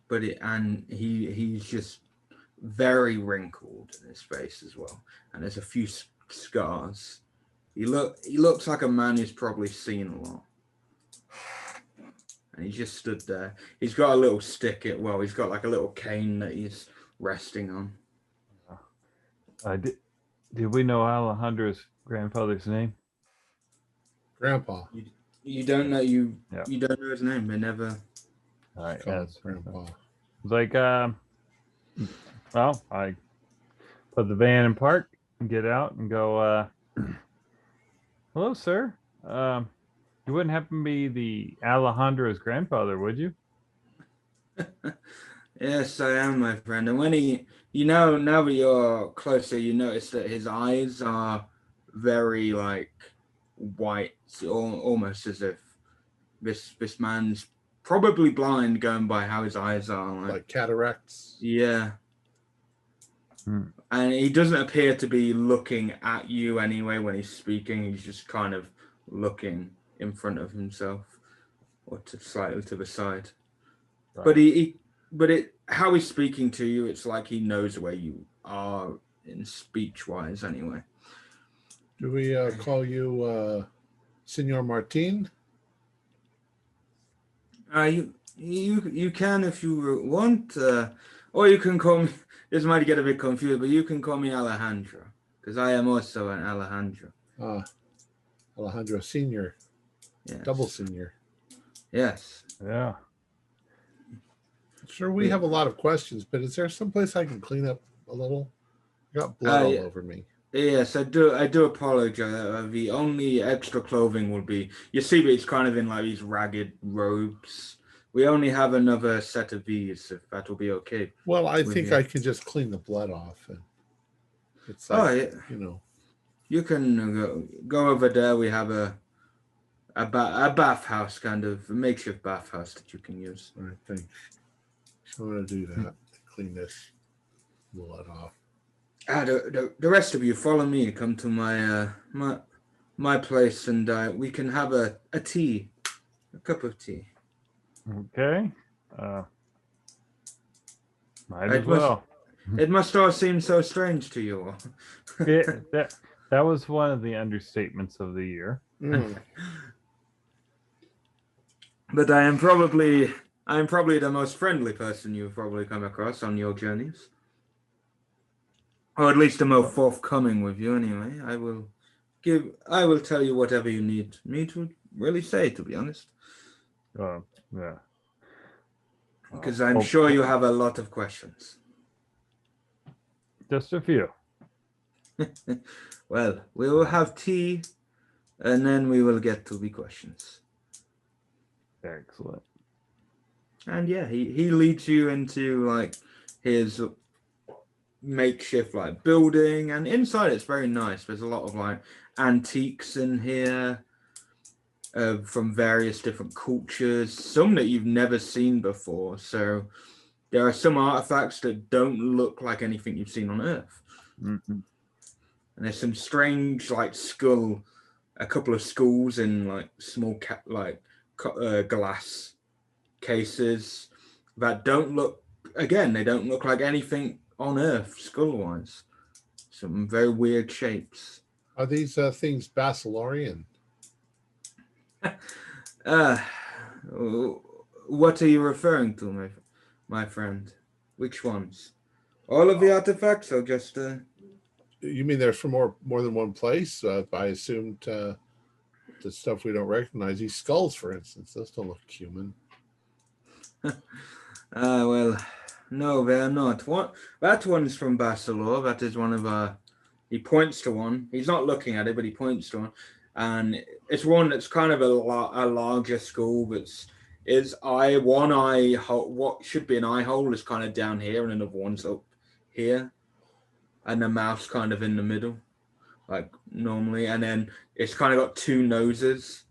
But he's just very wrinkled in his face as well, and there's a few scars. He looks like a man who's probably seen a lot. And he just stood there. He's got a little stick. He's got like a little cane that he's resting on. Did we know Alejandro's grandfather's name? Grandpa. You don't know you Yeah. don't know his name. They never. All right, Call him that's Grandpa. It's like, well, I put the van in park and get out and go, hello, sir. You wouldn't happen to be the Alejandro's grandfather, would you? Yes, I am, my friend. And when now that you're closer, you notice that his eyes are very like white, almost as if this man's probably blind, going by how his eyes are. Like cataracts. Yeah. Hmm. And he doesn't appear to be looking at you anyway when he's speaking. He's just kind of looking in front of himself or slightly to the side. Right. But how he's speaking to you, it's like he knows where you are in speech-wise anyway. Do we call you Senor Martin? You can if you want, or you can call me. This might get a bit confused, but you can call me Alejandro because I am also an Alejandro. Alejandro Senior. Yes. Double Senior. Yes. Yeah. Sure, we have a lot of questions, but is there someplace I can clean up a little? I got blood all over me. Yes, I do apologize. The only extra clothing will be, you see, but it's kind of in like these ragged robes. We only have another set of these, if that will be okay. Well, I think you. I can just clean the blood off. And it's like, Yeah. you know. You can go over there. We have a a bathhouse, kind of a makeshift bathhouse that you can use. All right, thanks. So I'm going to do that to clean this blood off. The rest of you follow me. Come to my place, and we can have a tea, a cup of tea. Okay. Might It as well. It must all seem so strange to you all. That was one of the understatements of the year. But I am probably the most friendly person you've probably come across on your journeys. Or at least the most forthcoming with you anyway. I will tell you whatever you need me to really say, to be honest. Yeah. Because I'm sure you have a lot of questions. Just a few. Well, we will have tea, and then we will get to the questions. Excellent. And yeah, he leads you into like his makeshift like building, and inside it's very nice. There's a lot of like antiques in here from various different cultures, some that you've never seen before. So there are some artifacts that don't look like anything you've seen on Earth. Mm-hmm. And there's some strange like a couple of skulls in like small glass cases that don't look, again, they don't look like anything on Earth skull-wise. Some very weird shapes. Are these things Basilorian? What are you referring to, my friend? Which ones? All of the artifacts, or just You mean they're from more than one place? I assumed the stuff we don't recognize. These skulls, for instance, those don't look human. Well, no, they're not. That one's from Basilor. That is one of our. He points to one. He's not looking at it, but he points to one, and it's one that's kind of a larger skull. That's one eye hole. What should be an eye hole is kind of down here, and another one's up here, and the mouth's kind of in the middle, like normally, and then it's kind of got two noses.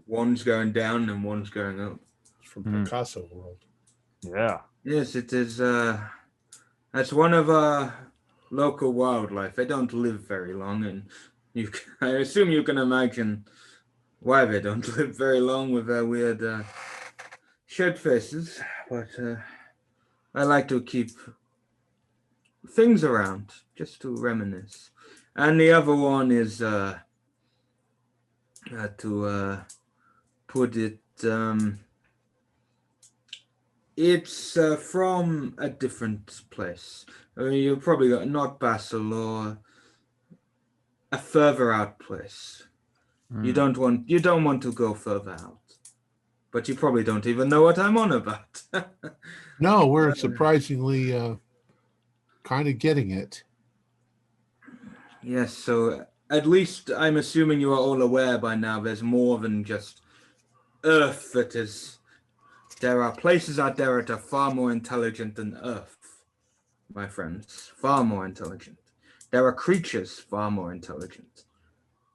One's going down and one's going up. It's from Picasso world. Yeah. Yes, it is. That's one of our local wildlife. They don't live very long, and I assume you can imagine why they don't live very long with their weird shed faces. But I like to keep things around just to reminisce. And the other one is to put it. It's from a different place. I mean, you probably got not Basel or a further out place. You don't want to go further out, but you probably don't even know what I'm on about. No, we're surprisingly kind of getting it. Yes, so at least I'm assuming you are all aware by now. There's more than just Earth that is. There are places out there that are far more intelligent than Earth, my friends. Far more intelligent. There are creatures far more intelligent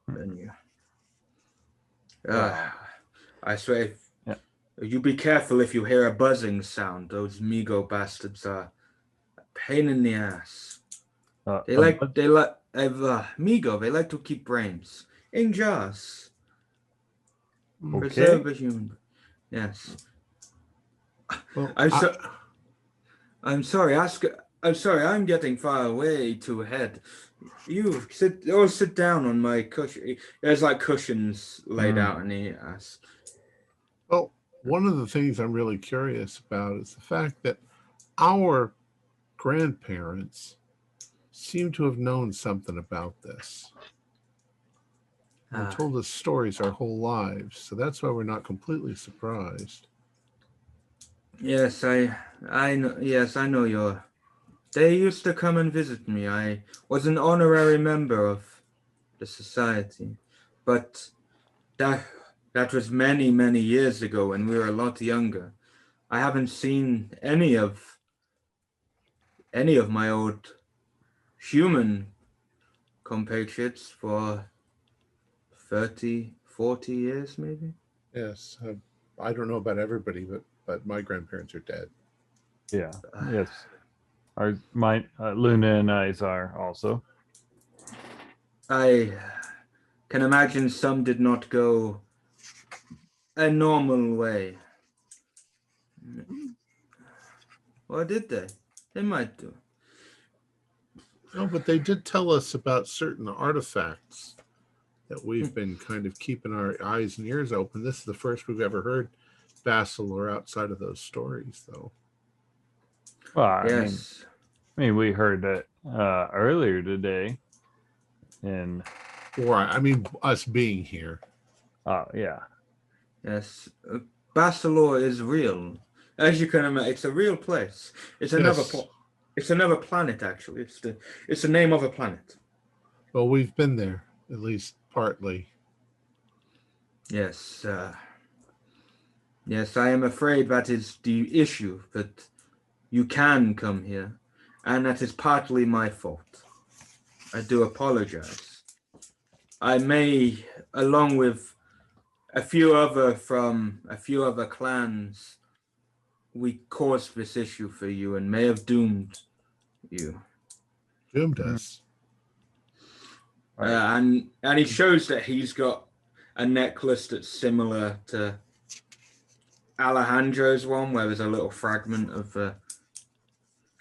than you. I swear, you be careful if you hear a buzzing sound. Those Migo bastards are a pain in the ass. They like to keep brains in jars. Okay. Preserve a human. Yes. Well, I'm sorry. I'm sorry. I'm getting far away too ahead. You sit down on my cushion. There's like cushions laid out, and he asks. Well, one of the things I'm really curious about is the fact that our grandparents seem to have known something about this. They told us stories our whole lives, so that's why we're not completely surprised. Yes, I know. Yes, I know They used to come and visit me. I was an honorary member of the society, but that was many, many years ago when we were a lot younger. I haven't seen any of my old human compatriots for 30, 40 years, maybe. Yes. I don't know about everybody, but my grandparents are dead. Yeah. Yes. My Luna and I's are also. I can imagine some did not go a normal way. Or did they? They might do. No, but they did tell us about certain artifacts that we've been kind of keeping our eyes and ears open. This is the first we've ever heard Bassalor outside of those stories, though. Well, I Yes. mean, we heard that earlier today, and Or, I mean, us being here. oh yeah, Yes. Bassalor is real. As you can imagine, it's a real place. It's another Yes. it's another planet, actually. It's the name of a planet. Well, we've been there, at least partly. Yes. Yes, I am afraid that is the issue, that you can come here, and that is partly my fault. I do apologize. I may, along with a few other clans, we caused this issue for you and may have doomed you. Doomed us. right. And he shows that he's got a necklace that's similar to Alejandro's one, where there's a little fragment of.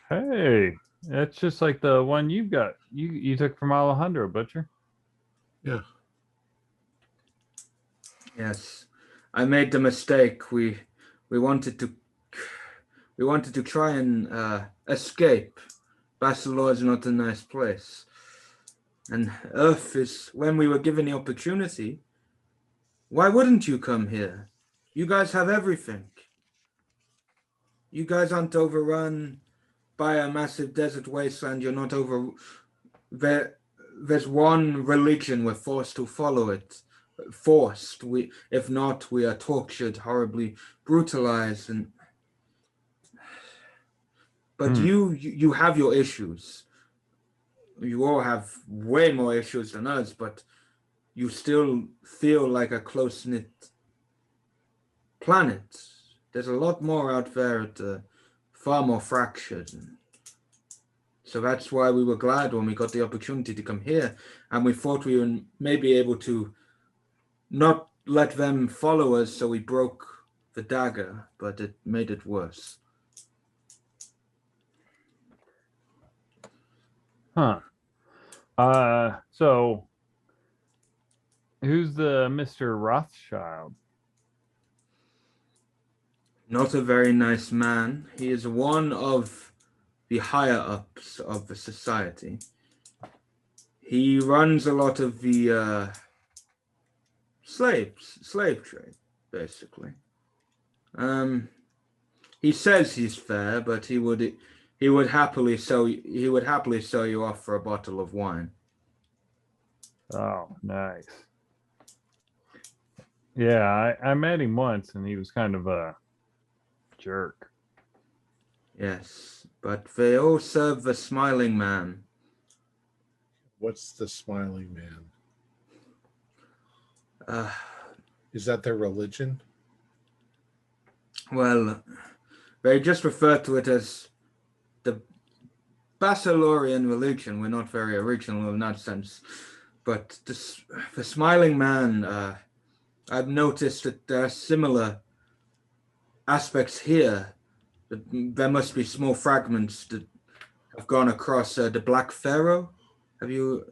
Hey, that's just like the one you got. You took from Alejandro, Butcher. Yeah. Yes, I made the mistake. We wanted to try and escape. Bassalor is not a nice place, and Earth is. When we were given the opportunity, why wouldn't you come here? You guys have everything. You guys aren't overrun by a massive desert wasteland. You're not over. There's one religion. We're forced to follow it. Forced. If not, we are tortured, horribly brutalized, and. But you have your issues. You all have way more issues than us, but you still feel like a close-knit planet. There's a lot more out there, far more fractured. So that's why we were glad when we got the opportunity to come here, and we thought we were maybe able to not let them follow us, so we broke the dagger, but it made it worse. Huh. So who's the Mr. Rothschild? Not a very nice man. He is one of the higher ups of the society. He runs a lot of the slave trade, basically. He says he's fair, but he would happily sell you off for a bottle of wine. Oh, nice. Yeah, I met him once, and he was kind of a jerk. Yes, but they all serve the smiling man. What's the smiling man? Uh, Is that their religion? well, they just refer to it as the Bassalorian religion. We're not very original in that sense. But the smiling man, I've noticed that there are similar aspects here. There must be small fragments that have gone across the Black Pharaoh. Have you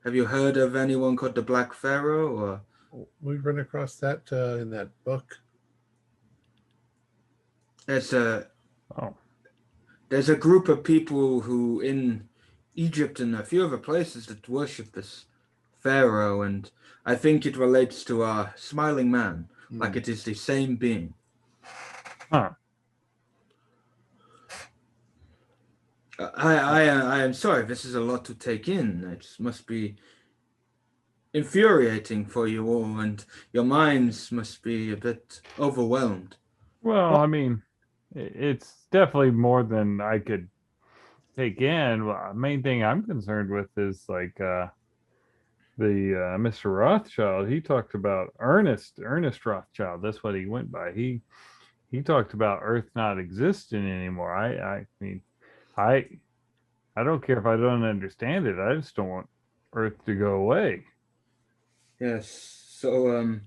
heard of anyone called the Black Pharaoh? Or We've run across that in that book. there's a group of people who in Egypt and a few other places that worship this pharaoh, and I think it relates to our smiling man, like it is the same being. Huh. I am sorry, this is a lot to take in. It must be infuriating for you all, and your minds must be a bit overwhelmed. Well, I mean, it's definitely more than I could take in. Well, main thing I'm concerned with is like, the Mr. Rothschild, he talked about Ernest Rothschild. That's what he went by. He talked about Earth not existing anymore. I mean, I I don't care if I don't understand it. I just don't want Earth to go away. Yes. So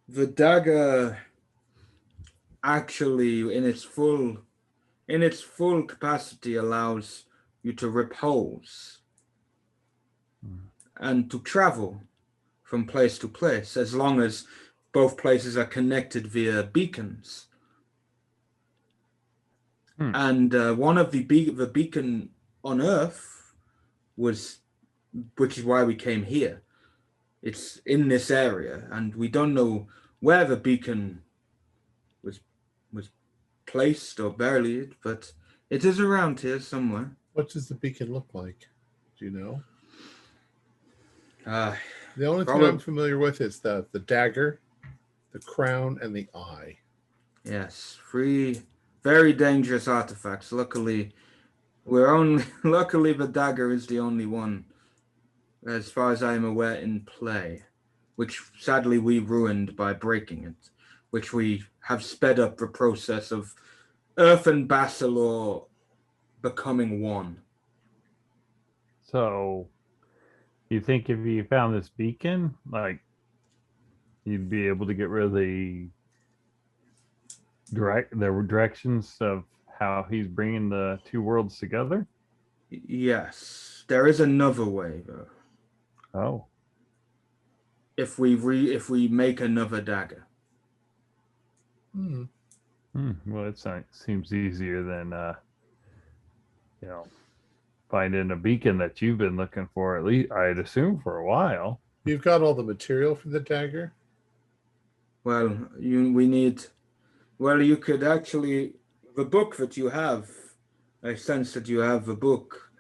the dagger actually in its full capacity allows you to rip holes and to travel from place to place as long as both places are connected via beacons. And one of the beacon on Earth was, which is why we came here. It's in this area, and we don't know where the beacon was placed or buried, but it is around here somewhere. What does the beacon look like? Do you know? The only thing probably- I'm familiar with is the dagger, the crown, and the eye. Yes, 3 very dangerous artifacts. Luckily the dagger is the only one, as far as I am aware, in play, which sadly we ruined by breaking it, which we have sped up the process of Earth and Bassalor becoming one. So, you think if you found this beacon, like, you'd be able to get rid of the directions of how he's bringing the two worlds together? Yes, there is another way though. Oh, If we make another dagger. well, it seems easier than finding a beacon that you've been looking for, at least I'd assume, for a while. You've got all the material for the dagger? Well, you could actually, the book that you have, I sense that you have the book,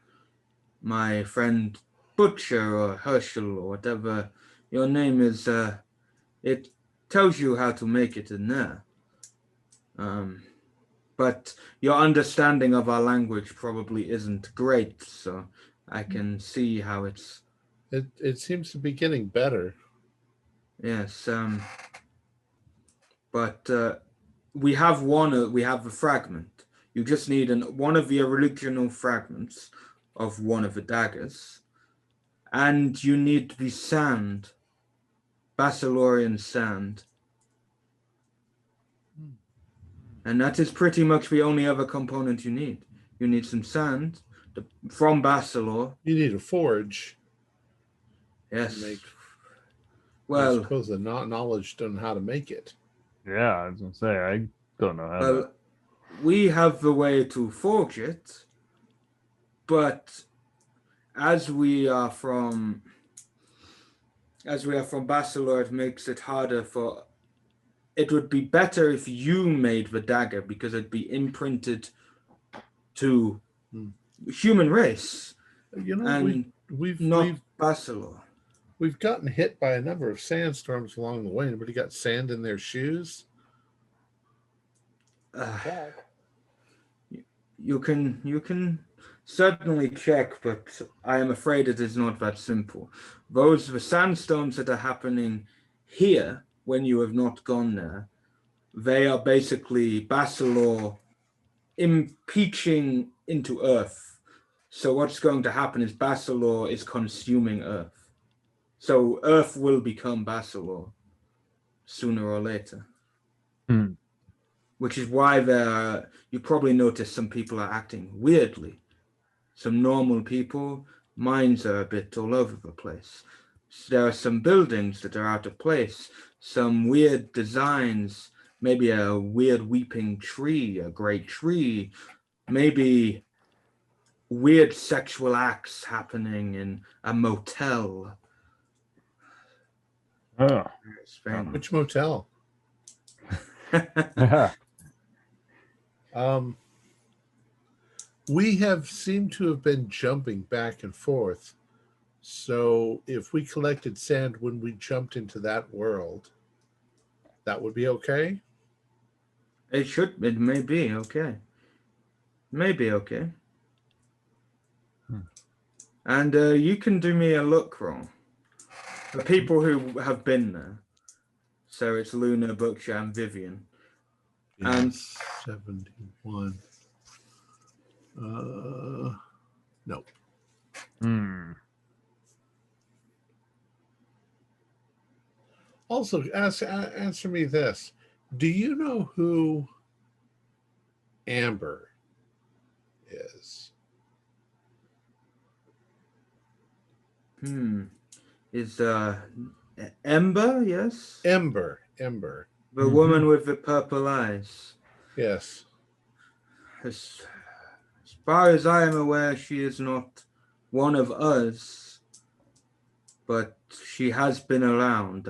my friend Butcher or Herschel or whatever your name is, it tells you how to make it in there. But your understanding of our language probably isn't great, so I can see how it's... It seems to be getting better. Yes, but we have a fragment. You just need one of the original fragments of one of the daggers, and you need the sand, Bassalorian sand, and that is pretty much the only other component you need. You need some sand from Bassalor. You need a forge. Yes. I Well, suppose the knowledge on how to make it. Yeah, I was gonna say, I don't know how well, we have the way to forge it, but as we are from Bassalor, it makes it harder for... It would be better if you made the dagger, because it'd be imprinted to human race, and we've Bassalor. We've gotten hit by a number of sandstorms along the way. Anybody got sand in their shoes? You can certainly check, but I am afraid it is not that simple. The sandstorms that are happening here, when you have not gone there, they are basically Bassalor impeaching into Earth. So what's going to happen is Bassalor is consuming Earth. So Earth will become Bassalor sooner or later. Which is why you probably notice some people are acting weirdly. Some normal people, minds are a bit all over the place. So there are some buildings that are out of place, some weird designs, maybe a weird weeping tree, a great tree, maybe weird sexual acts happening in a motel. Oh. Which motel? We have seemed to have been jumping back and forth. So if we collected sand when we jumped into that world, that would be okay? It may be okay. Maybe okay. And you can do me a luck roll. The people who have been there. So it's Luna, Butcher, and Vivian. And 71. No. Also, answer me this. Do you know who Amber is? Is Ember, yes? Ember. The woman with the purple eyes. Yes. As far as I am aware, she is not one of us, but she has been around.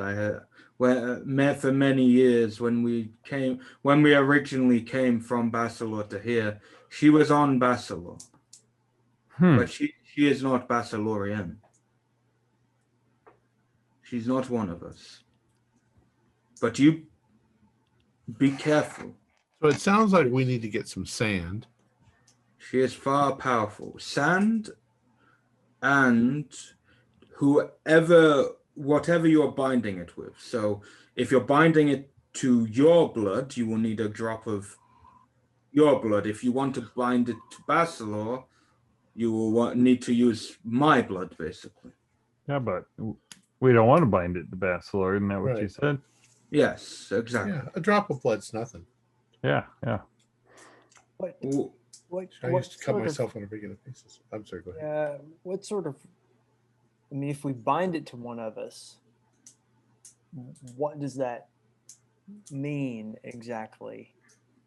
Met for many years when we originally came from Bassalor to here. She was on Bassalor, but she is not Bassalorian. She's not one of us. But you be careful. So it sounds like we need to get some sand. She is far powerful. Sand and whatever you're binding it with. So if you're binding it to your blood, you will need a drop of your blood. If you want to bind it to Bassalor, you will need to use my blood, basically. Yeah, but we don't want to bind it to Bassalor, isn't that what you said? Yes, exactly. Yeah, a drop of blood's nothing. Yeah. What I used to cut myself on a regular basis. I'm sorry, go ahead. What sort of, I mean, if we bind it to one of us, what does that mean exactly?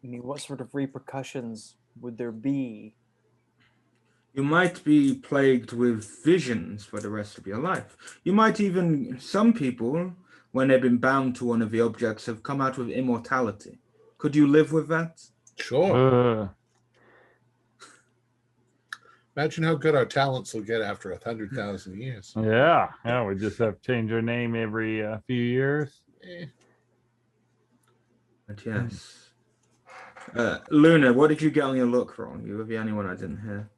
I mean, what sort of repercussions would there be? You might be plagued with visions for the rest of your life. You might even, some people, when they've been bound to one of the objects, have come out with immortality. Could you live with that? Sure. Imagine how good our talents will get after 100,000 years. Yeah. We just have to change our name every few years. But yes. Luna, what did you get on your luck roll? You were the only one I didn't hear.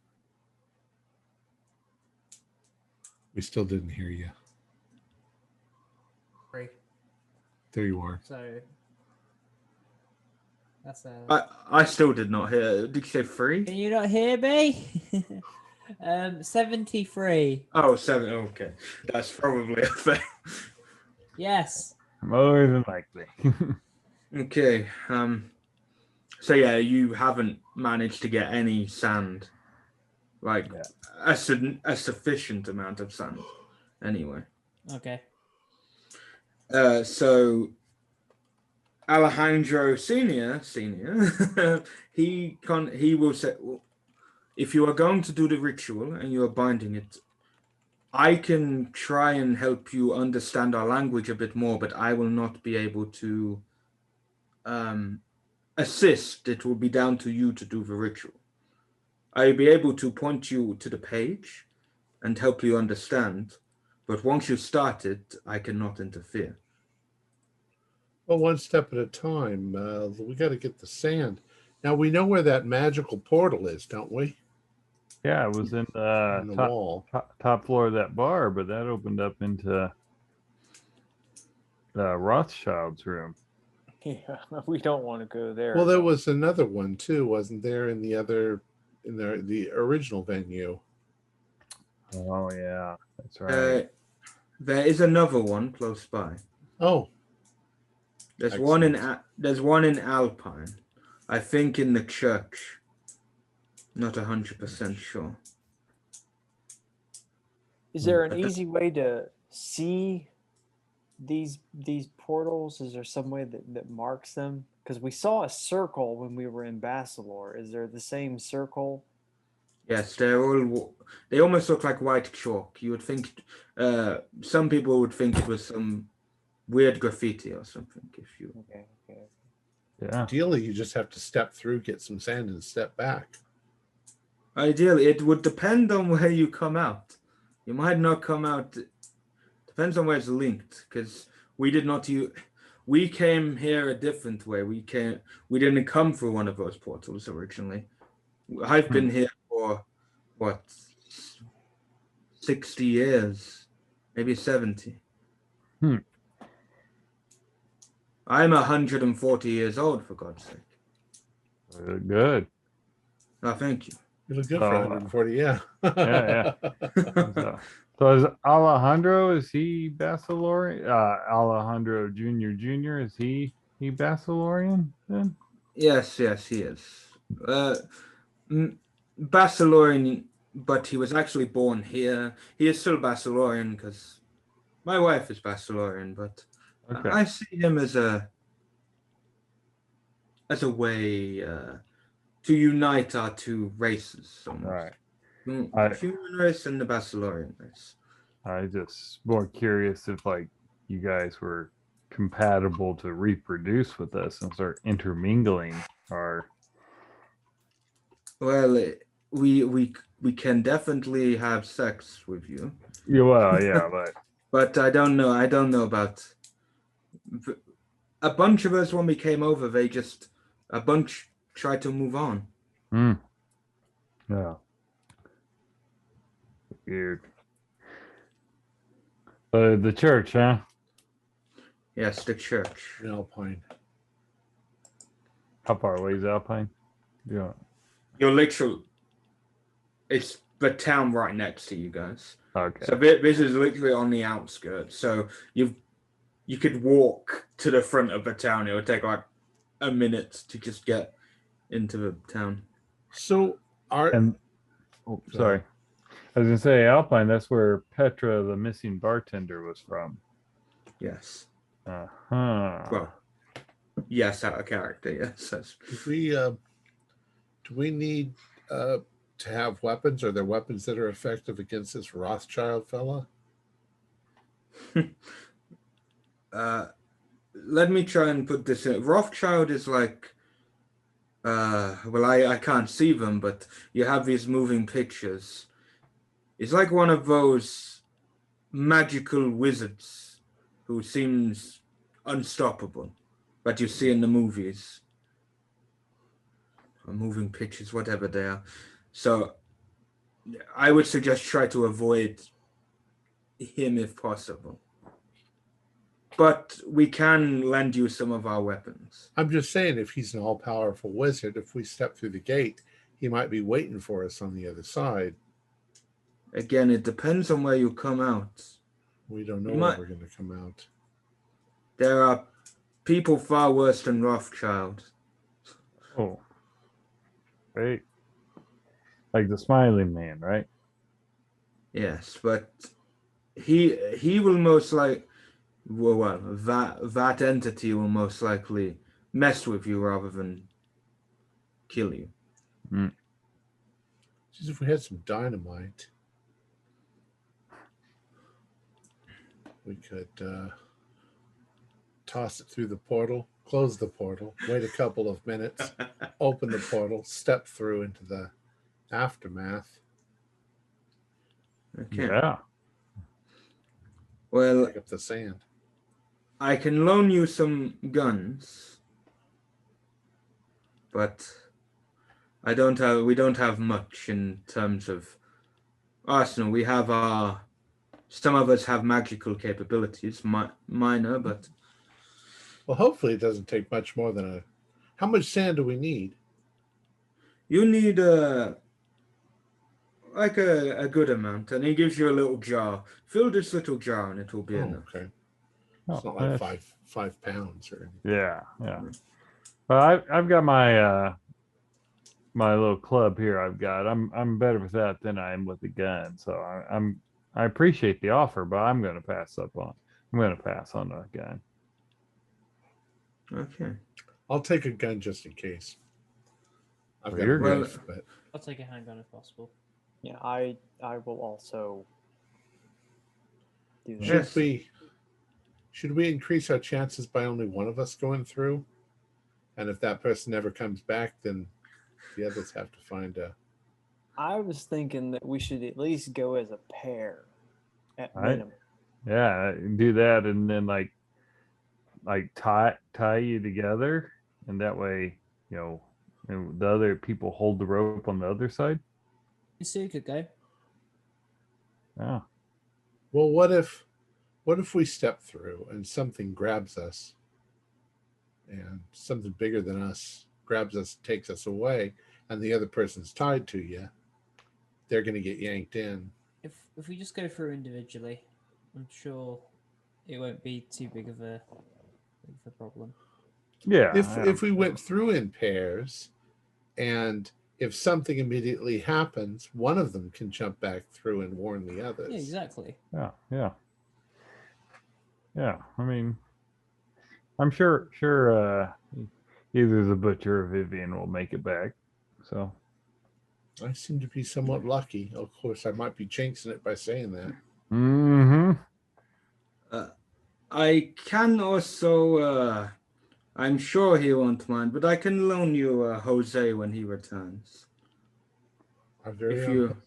We still didn't hear you. 3. There you are. So that's I still did not hear. Did you say 3? Can you not hear me? 73. Oh, 7. Okay, that's probably a fail. Yes. More than likely. Okay. So yeah, you haven't managed to get any sand, like a sufficient amount of sand, anyway. Okay. So Alejandro Senior, he will say, well, if you are going to do the ritual and you are binding it, I can try and help you understand our language a bit more, but I will not be able to assist. It will be down to you to do the ritual. I'll be able to point you to the page and help you understand, but once you start it, I cannot interfere. Well, one step at a time. We got to get the sand. Now, we know where that magical portal is, don't we? Yeah, it was in the wall. top floor of that bar, but that opened up into Rothschild's room. Yeah, we don't want to go there. Well, there was another one too, wasn't there? In the original venue. Oh yeah, that's right. There is another one close by. Oh, there's excellent. one in Alpine, I think, in the church. Not 100% sure. Is there an easy way to see these portals? Is there some way that marks them? Because we saw a circle when we were in Bassalor. Is there the same circle? Yes, they almost look like white chalk. You would think some people would think it was some weird graffiti or something. Okay. Yeah. Ideally, you just have to step through, get some sand, and step back. Ideally, it would depend on where you come out. You might not come out. Depends on where it's linked, because we did not use. We came here a different way. We didn't come through one of those portals originally. I've been here for what, 60 years, maybe 70. Hmm. I'm 140 years old, for God's sake. Good. Oh, thank you. You look good for Oh, 140, yeah. yeah. So is Alejandro, is he Basilorian? Alejandro Jr. Is he Basilorian then? Yes, he is. Basilorian, but he was actually born here. He is still Basilorian because my wife is Basilorian, but Okay. I see him as a way to unite our two races. Almost. Right. The human race and the Basilorian race. I just more curious if like you guys were compatible to reproduce with us and start intermingling, or Well, we can definitely have sex with you. yeah, well, yeah, But I don't know. I don't know about a bunch of us when we came over. A bunch tried to move on. yeah, weird. The church, huh? Yes, the church. Alpine. How far away is Alpine? Yeah. You're literally. It's the town right next to you guys. Okay. So this is literally on the outskirts. So you could walk to the front of the town. It would take like a minute to just get into the town. So sorry. I was gonna say Alpine, that's where Petra, the missing bartender, was from. Yes. Uh-huh. Well, yes, out of character, yes. Do we need to have weapons? Are there weapons that are effective against this Rothschild fella? Let me try and put this in. Rothschild is like, well, I can't see them, but you have these moving pictures. It's like one of those magical wizards who seems unstoppable, that you see in the movies. Or moving pictures, whatever they are. So I would suggest try to avoid him if possible. But we can lend you some of our weapons. I'm just saying, if he's an all-powerful wizard, if we step through the gate, he might be waiting for us on the other side. Again, it depends on where you come out. We don't know where we're going to come out. There are people far worse than Rothschild. Oh. Right. Like the smiling man, right? Yes, but he will most likely, well, that entity will most likely mess with you rather than kill you. Just if we had some dynamite, we could toss it through the portal, close the portal, wait a couple of minutes, open the portal, step through into the aftermath. Okay. Yeah. Well, Pick up the sand. I can loan you some guns, but we don't have much in terms of arsenal. We have some of us have magical capabilities, minor, but Well, hopefully it doesn't take much more than how much sand do we need? you need a good amount, and he gives you a little jar. Fill this little jar and it will be enough. Okay. Oh, It's not like 5 pounds or anything. Yeah. Well, I've got my my little club here. I'm better with that than I am with the gun. So I appreciate the offer, but I'm going to pass on the gun. Okay. I'll take a gun just in case. I've got a You're good. knife, but I'll take a handgun if possible. Yeah, I will also do that. Yes. should we increase our chances by only one of us going through? And if that person never comes back, then the others have to find a. I was thinking that we should at least go as a pair at Right. minimum. Yeah, do that, and then like tie you together, and that way, the other people hold the rope on the other side. You see, good guy. Yeah. Well, what if we step through and something grabs us, and something bigger than us grabs us, takes us away, and the other person's tied to you? They're going to get yanked in. If we just go through individually, I'm sure it won't be too big of a problem. Yeah. If we went through in pairs, and if something immediately happens, one of them can jump back through and warn the others. Yeah, exactly. Yeah. I mean, I'm sure either the butcher or Vivian will make it back. So I seem to be somewhat lucky. Of course, I might be jinxing it by saying that. mm-hmm. I can also, I'm sure he won't mind, but I can loan you Jose when he returns. I'm very If on you- Jose.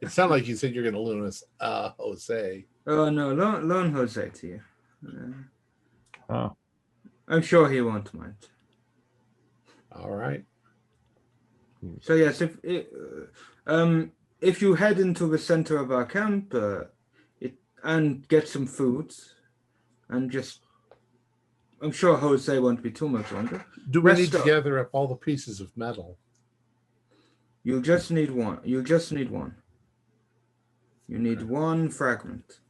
It sounded like you said you're going to loan us Jose. Oh no, loan Jose to you. Oh. I'm sure he won't mind. All right. So yes, if you head into the center of our camp, and get some food, and I'm sure Jose won't be too much longer. Do we Rest need to up. gather up all the pieces of metal? You just need one. You need one fragment.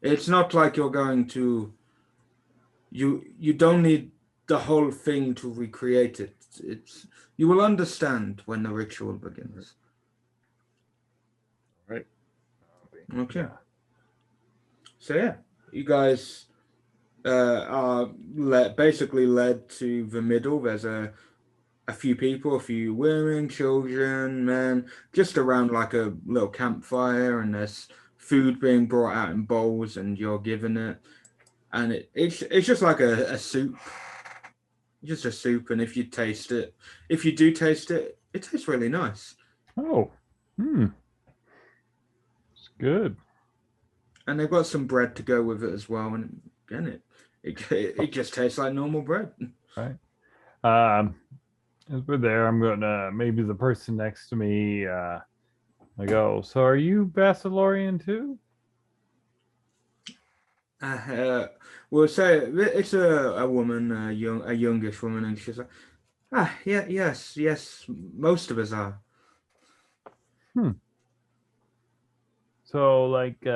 It's not like you're going to. You don't need the whole thing to recreate it. You will understand when the ritual begins. Right. Okay. Yeah. So yeah, you guys are basically led to the middle. There's a few people, a few women, children, men, just around like a little campfire, and there's food being brought out in bowls, and you're given it, and it's just like a soup, just a soup. And if you do taste it, it tastes really nice. Oh. It's good. And they've got some bread to go with it as well, and again, it just tastes like normal bread. Right. As we're there, I'm gonna maybe the person next to me. I go. So, are you Basilorian too? We'll say it's a woman, a youngish woman, and she's like, yes, most of us are. So, like,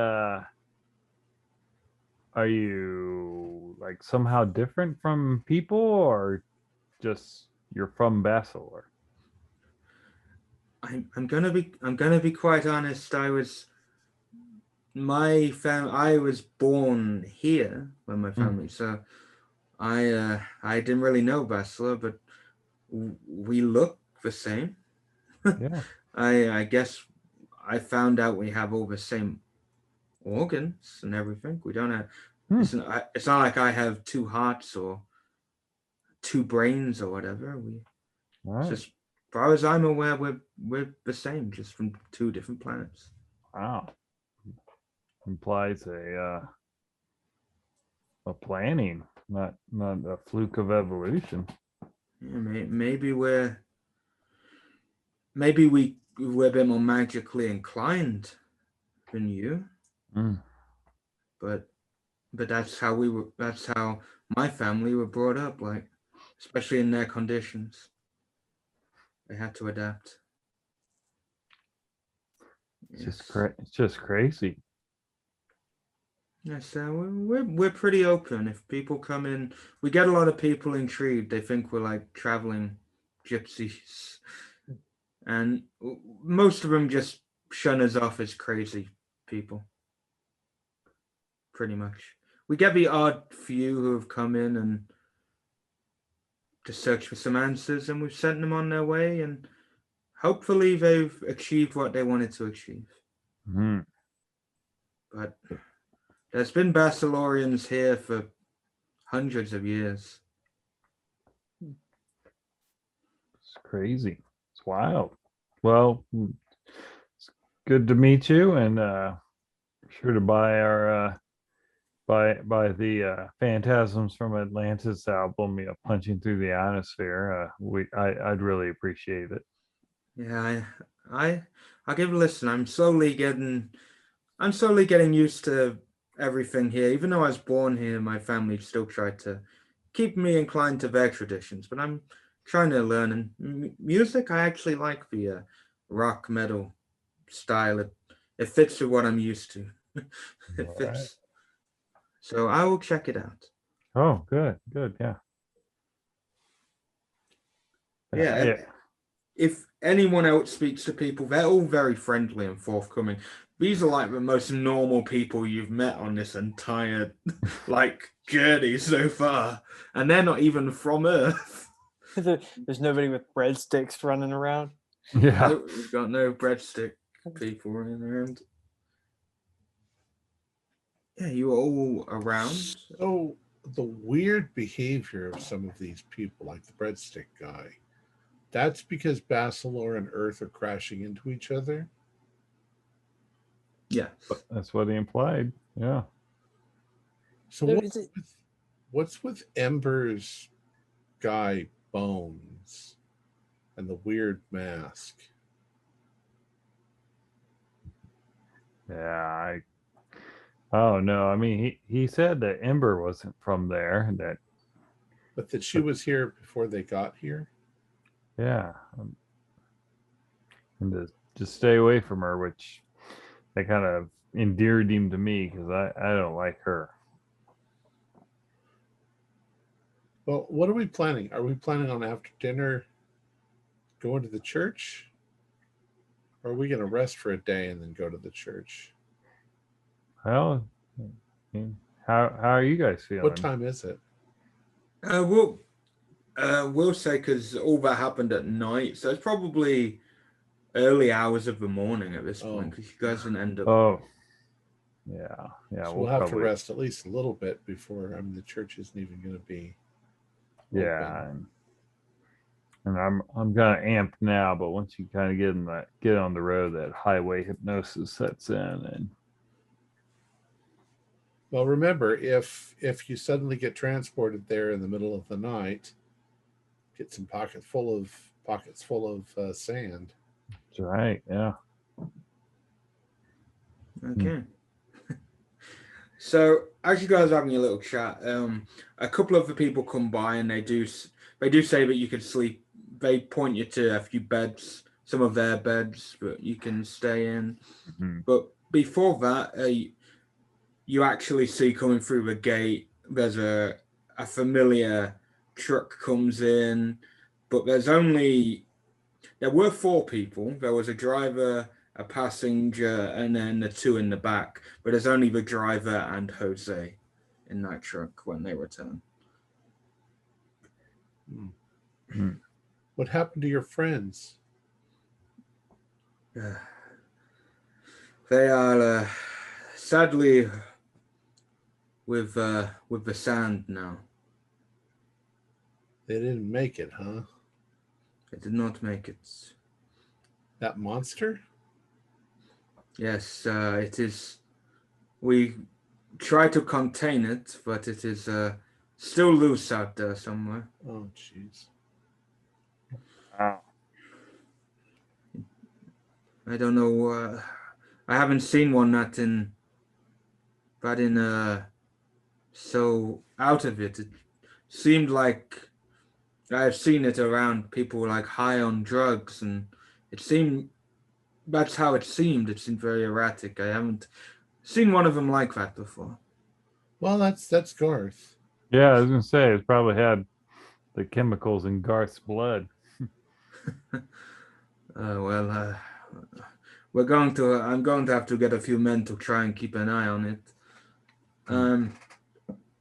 are you like somehow different from people, or just you're from Basilor? I'm gonna be quite honest. I was born here with my family, so I didn't really know Bachelor, but we look the same. Yeah. I guess I found out we have all the same organs and everything. We don't have. It's not like I have two hearts or two brains or whatever. All right. Just, as far as I'm aware, we're the same, just from two different planets. Wow. Implies a planning, not a fluke of evolution. Yeah, maybe we're a bit more magically inclined than you. But that's how that's how my family were brought up, like, especially in their conditions. They had to adapt. It's just crazy. Yes, we're pretty open. If people come in, we get a lot of people intrigued. They think we're like traveling gypsies, and most of them just shun us off as crazy people. Pretty much, we get the odd few who have come in and to search for some answers, and we've sent them on their way, and hopefully they've achieved what they wanted to achieve. But there's been Basilorians here for hundreds of years. It's crazy. It's wild. Well, it's good to meet you, and sure to buy our by the Phantasms from Atlantis album, Punching Through the Ionosphere. I'd really appreciate it. Yeah, I'll give it a listen. I'm slowly getting used to everything here. Even though I was born here, my family still tried to keep me inclined to their traditions. But I'm trying to learn. And music, I actually like the rock metal style. It fits with what I'm used to. It All fits. right. So I will check it out. Oh, good, yeah. Yeah. Yeah. If anyone else speaks to people, they're all very friendly and forthcoming. These are like the most normal people you've met on this entire journey so far, and they're not even from Earth. There's nobody with breadsticks running around. Yeah. Nope, we've got no breadstick people running around. Yeah, you are all around. So the weird behavior of some of these people, like the breadstick guy, that's because Basilar and Earth are crashing into each other. Yeah. That's what he implied. Yeah. So No, what's with Ember's guy Bones and the weird mask? Yeah. Oh no. I mean, he said that Ember wasn't from there. But that she was here before they got here? Yeah. And to just stay away from her, which that kind of endeared him to me because I don't like her. Well, what are we planning? Are we planning on after dinner going to the church? Or are we going to rest for a day and then go to the church? Well, how are you guys feeling? What time is it? We'll say because all that happened at night, so it's probably early hours of the morning at this point because you guys didn't end up. Oh, yeah. So we'll have to rest at least a little bit before. I mean, the church isn't even going to be. Yeah, and I'm kind of amped now, but once you kind of get on the road, that highway hypnosis sets in, and well, remember if you suddenly get transported there in the middle of the night, get some pockets full of sand. That's right. Yeah. Okay. So as you guys are having a little chat, a couple of the people come by and they do say that you can sleep. They point you to a few beds, some of their beds that you can stay in. Mm-hmm. But before that, you actually see coming through the gate, there's a familiar truck comes in, but there were 4 people. There was a driver, a passenger, and then the 2 in the back. But there's only the driver and Jose in that truck when they return. Mm-hmm. What happened to your friends? They are sadly with the sand now. They didn't make it, huh? They did not make it. That monster? Yes, it is. We try to contain it, but it is still loose out there somewhere. Oh, jeez. Wow. I don't know. I haven't seen one that in so out of it. It seemed like I've seen it around people like high on drugs, and it seemed that's how it seemed. It seemed very erratic. I haven't seen one of them like that before. Well, that's Garth. Yeah, I was gonna say it's probably had the chemicals in Garth's blood. I'm going to have to get a few men to try and keep an eye on it.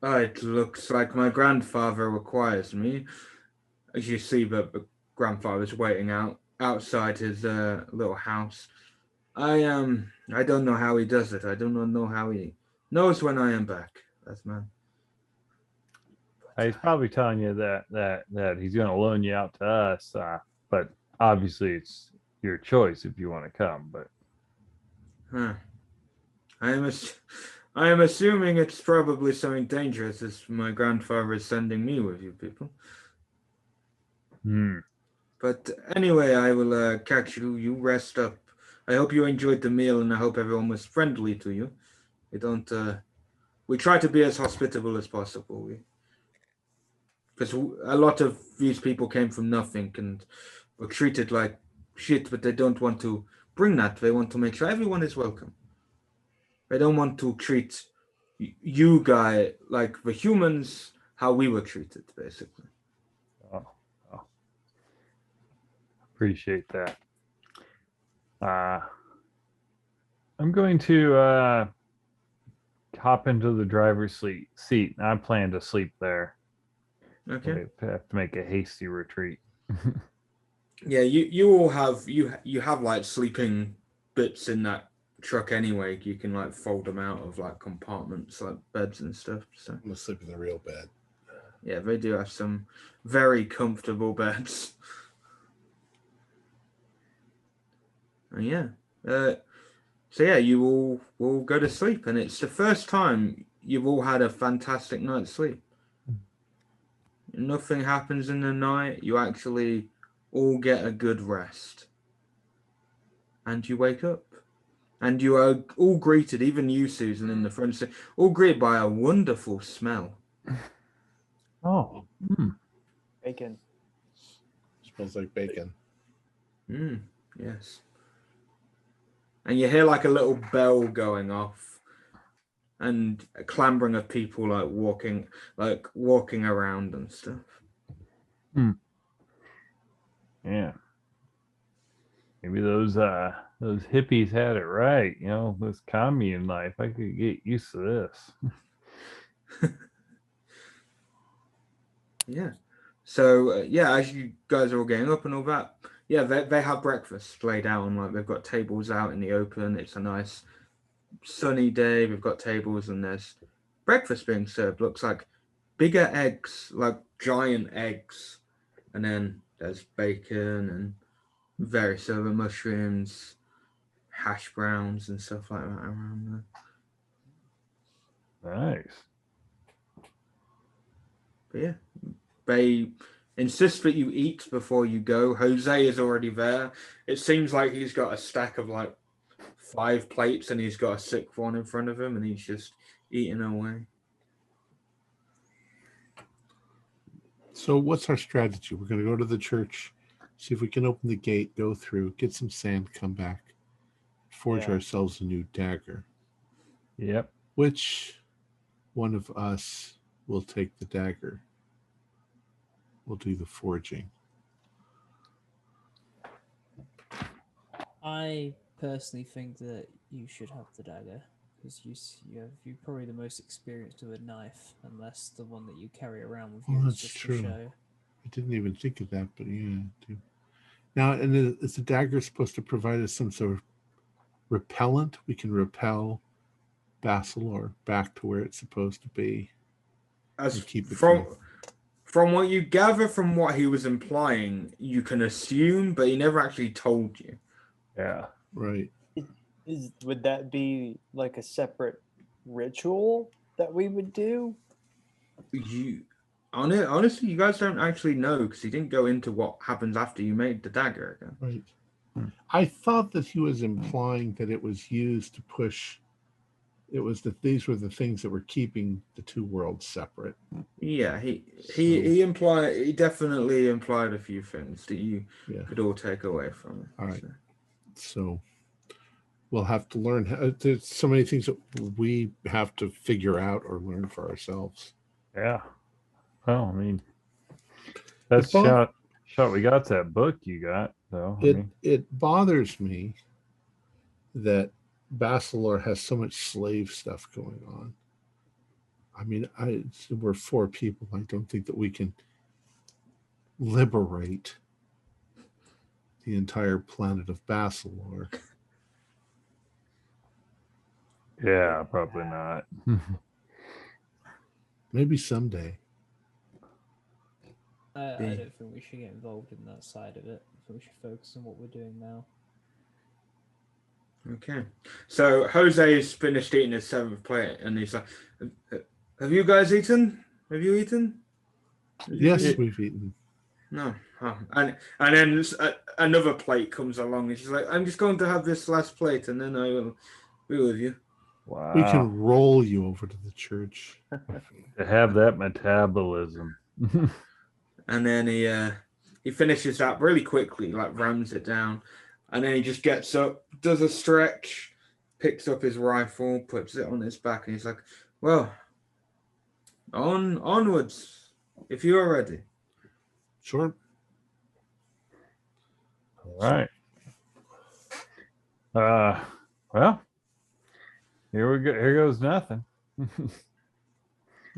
It looks like my grandfather requires me. As you see, the grandfather's waiting outside his little house. I don't know how he does it. I do not know how he knows when I am back. That's man. He's probably telling you that he's going to loan you out to us, but obviously it's your choice if you want to come. But I am assuming it's probably something dangerous, as my grandfather is sending me with you people. But anyway, I will catch you. You rest up. I hope you enjoyed the meal, and I hope everyone was friendly to you. We try to be as hospitable as possible. Because a lot of these people came from nothing and were treated like shit, but they don't want to bring that. They want to make sure everyone is welcome. They don't want to treat you guys like the humans, how we were treated, basically. Oh. Appreciate that. I'm going to hop into the driver's seat. I plan to sleep there. Okay. I have to make a hasty retreat. Yeah, you all have you have like sleeping bits in that truck anyway. You can like fold them out of like compartments, like beds and stuff. So I'm gonna sleep in the real bed. yeah, they do have some very comfortable beds. And yeah, so yeah, you all will go to sleep, and it's the first time you've all had a fantastic night's sleep. Nothing happens in the night. You actually all get a good rest, and you wake up, and you are all greeted, even you, Susan, in the front, all greeted by a wonderful smell. Oh, Bacon. Smells like bacon. Yes. And you hear like a little bell going off, and a clambering of people like walking around and stuff. yeah. Maybe those hippies had it right. You know, this commune life. I could get used to this. Yeah. So yeah, as you guys are all getting up and all that, yeah, they have breakfast laid out, and like they've got tables out in the open. It's a nice sunny day. We've got tables, and there's breakfast being served. Looks like bigger eggs, like giant eggs, and then there's bacon and various other mushrooms, hash browns, and stuff like that around there. Nice. But yeah, they insist that you eat before you go. Jose is already there. It seems like he's got a stack of like 5 plates, and he's got a 6th one in front of him, and he's just eating away. So what's our strategy? We're going to go to the church, see if we can open the gate, go through, get some sand, come back, forge ourselves a new dagger. Yep. Which one of us will take the dagger? We'll do the forging. I personally think that you should have the dagger, because you're probably the most experienced with a knife, unless the one that you carry around with you is That's just true. for show. I didn't even think of that, but yeah, I do. Now, and is the dagger supposed to provide us some sort of repellent? We can repel Basilar back to where it's supposed to be. As keep it from what you gather from what he was implying, you can assume, but he never actually told you. Yeah. Right. Would that be like a separate ritual that we would do? Honestly, you guys don't actually know, because he didn't go into what happens after you made the dagger again. Right. I thought that he was implying that it was used to push. It was that these were the things that were keeping the two worlds separate. Yeah, he definitely implied a few things that you could all take away from it. All right. So we'll have to learn. There's so many things that we have to figure out or learn for ourselves. Yeah. Well, I mean, that's shot we got that book you got, though. It bothers me that Basilar has so much slave stuff going on. I mean, we're 4 people. I don't think that we can liberate the entire planet of Basilar. Yeah, probably not. Maybe someday. I don't think we should get involved in that side of it. I think we should focus on what we're doing now. Okay. So Jose has finished eating his 7th plate, and he's like, "Have you guys eaten? Have you eaten?" Yes, we've eaten. No. Oh. And then another plate comes along, and she's like, "I'm just going to have this last plate, and then I will be with you." Wow. We can roll you over to the church. To have that metabolism. And then he finishes that really quickly, like rams it down, and then he just gets up, does a stretch, picks up his rifle, puts it on his back, and he's like, "Well, onwards, if you are ready." Sure. All right. Well, here we go. Here goes nothing.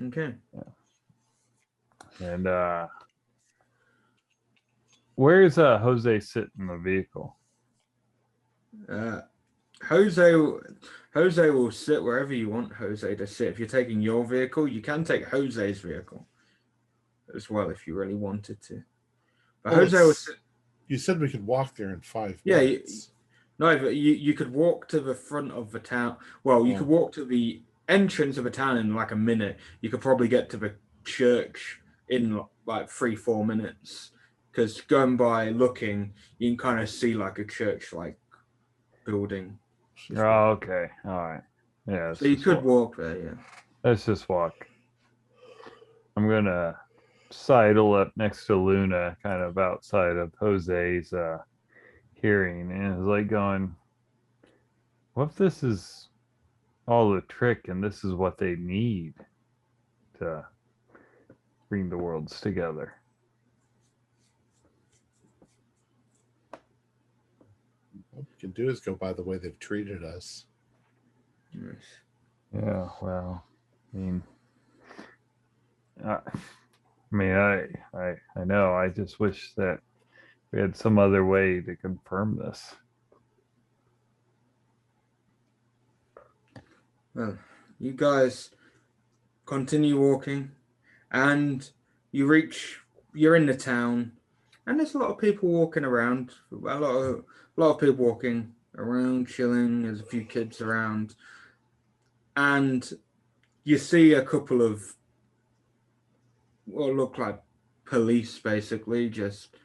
Okay. And where's Jose sitting in the vehicle? Jose will sit wherever you want Jose to sit. If you're taking your vehicle, you can take Jose's vehicle as well if you really wanted to. But Well, Jose will sit. You said we could walk there in 5 Yeah, minutes. No, but you could walk to the front of the town. Well, you could walk to the entrance of the town in like a minute. You could probably get to the church in like 3-4 minutes. Because going by looking, you can kind of see like a church-like building. Oh, okay. All right. Yeah. So you could walk there, yeah. Let's just walk. I'm gonna sidle up next to Luna, kind of outside of Jose's hearing, and it's like going, "What if this is all a trick, and this is what they need to bring the worlds together?" What we can do is go by the way they've treated us. Yes. Yeah. Well, I know. I just wish that we had some other way to confirm this. Well, you guys continue walking, and you're in the town, and there's a lot of people walking around. A lot of people walking around, chilling. There's a few kids around, and you see a couple of what look like police, basically. Just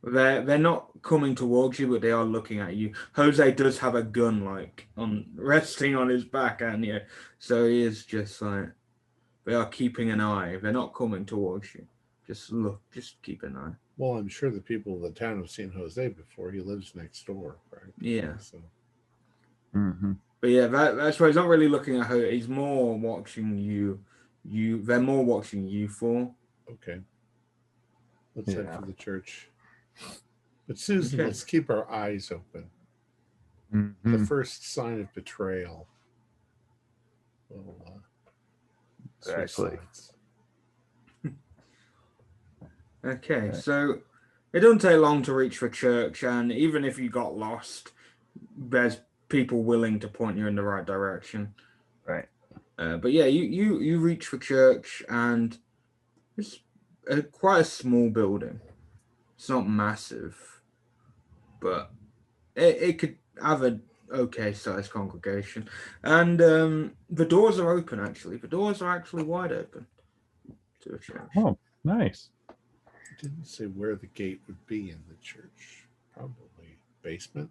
they're not coming towards you, but they are looking at you. Jose does have a gun, like resting on his back, and yeah, so he is just like they are keeping an eye. They're not coming towards you. Just look, just keep an eye. Well, I'm sure the people of the town have seen Jose before. He lives next door, right? Yeah. So. Mm-hmm. But yeah, that's why he's not really looking at her. He's more watching you. They're more watching you for. Okay. Let's head Yeah. for the church. But Susan, Okay. let's keep our eyes open. Mm-hmm. The first sign of betrayal. Well, switch Exactly. sides. Okay, Right. so it doesn't take long to reach the church, and even if you got lost, there's people willing to point you in the right direction. Right. But yeah, you reach the church, and it's quite a small building. It's not massive, but it could have an okay sized congregation. And the doors are open, actually. The doors are actually wide open to the church. Oh, nice. It didn't say where the gate would be in the church. Probably basement.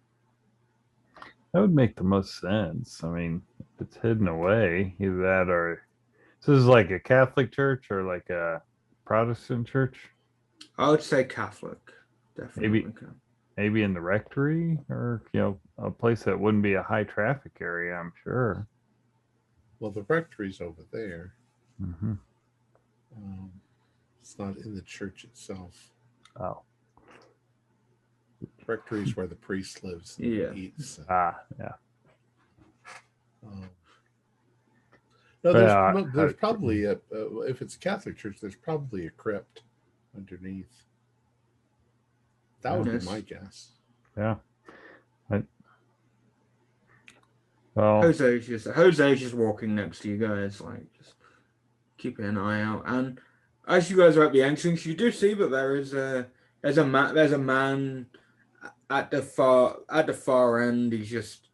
That would make the most sense. I mean, if it's hidden away, either that or so this is like a Catholic church or like a Protestant church. I would say Catholic, definitely. Maybe in the rectory, or a place that wouldn't be a high traffic area. I'm sure. Well, the rectory's over there. Mm-hmm. It's not in the church itself. Oh. Rectory's where the priest lives and Yeah. eats. Yeah. No, Yeah, there's probably if it's a Catholic church, there's probably a crypt underneath. That would Yes. be my guess. Yeah. Well, Jose's just walking next to you guys, like just keeping an eye out. And as you guys are at the entrance, you do see that there's a man at the far end. He's just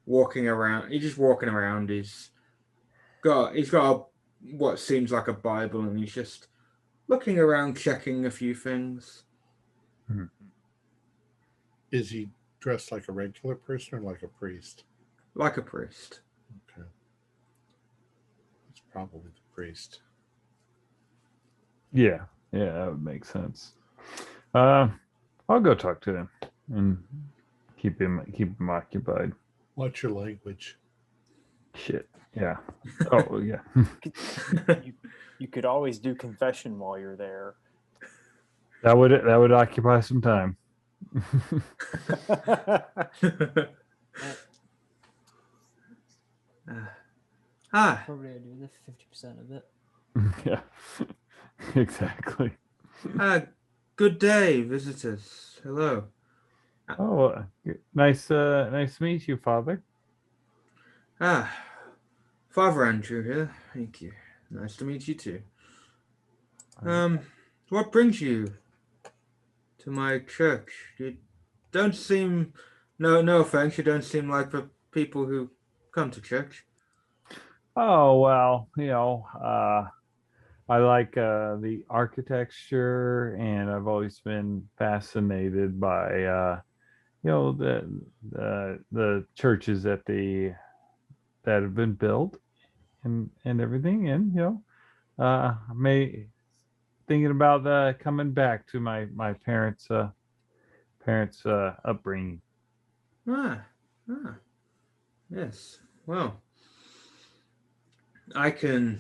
walking around. He's got what seems like a Bible, and he's just looking around, checking a few things. Is he dressed like a regular person or like a priest? Like a priest. Okay. It's probably the priest. Yeah, that would make sense. I'll go talk to him and keep him occupied. What's your language? Shit. Yeah. Oh yeah. You could always do confession while you're there. That would occupy some time. Probably do the 50% of it. Yeah. Exactly. Good day, visitors. Hello. Oh, nice to meet you, Father. Father Andrew here. Thank you. Nice to meet you too. What brings you to my church? You don't seem, no offense, you don't seem like the people who come to church. Oh well, I like the architecture, and I've always been fascinated by the churches that have been built and everything, and thinking about coming back to my parents' upbringing. Yes. Well, I can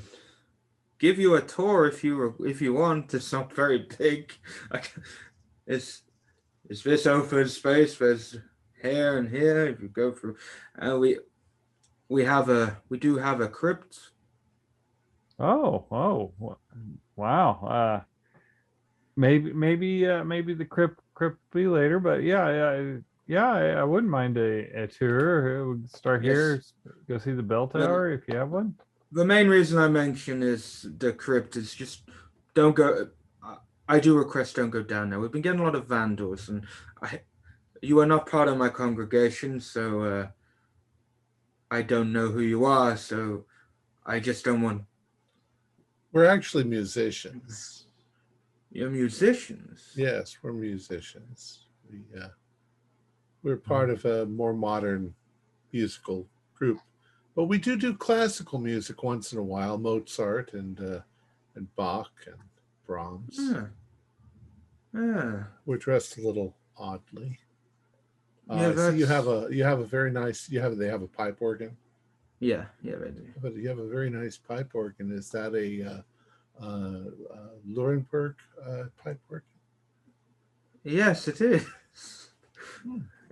give you a tour if you want. It's not very big. It's this open space. There's here and here. If you go through, we do have a crypt. Oh, wow. Maybe the crypt be later, but yeah, I wouldn't mind a tour. We'll start here, go see the bell tower if you have one. The main reason I mention is the crypt is just don't go. I do request don't go down there. We've been getting a lot of vandals, and you are not part of my congregation, so I don't know who you are. So I just don't want. We're actually musicians. You're musicians? Yes, we're musicians. We're part of a more modern musical group, but we do classical music once in a while. Mozart and Bach and Brahms. We're dressed a little oddly. So you have a very nice. They have a pipe organ. Yeah, they do. But you have a very nice pipe organ. Is that a Nuremberg pipe organ? Yes, it is.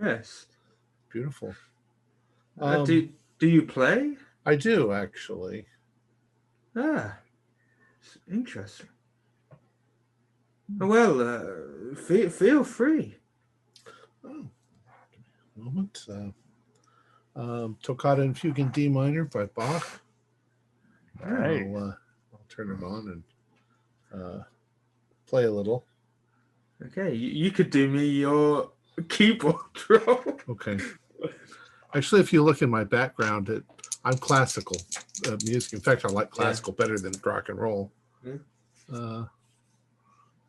Yes. Beautiful. Do you play? I do, actually. It's interesting. Well, feel free. Oh, a moment. Toccata and Fugue in D minor by Bach. Right. I'll turn it on and play a little. Okay, you could do me your keyboard roll. Okay. Actually, if you look in my background, I'm classical music. In fact, I like classical better than rock and roll.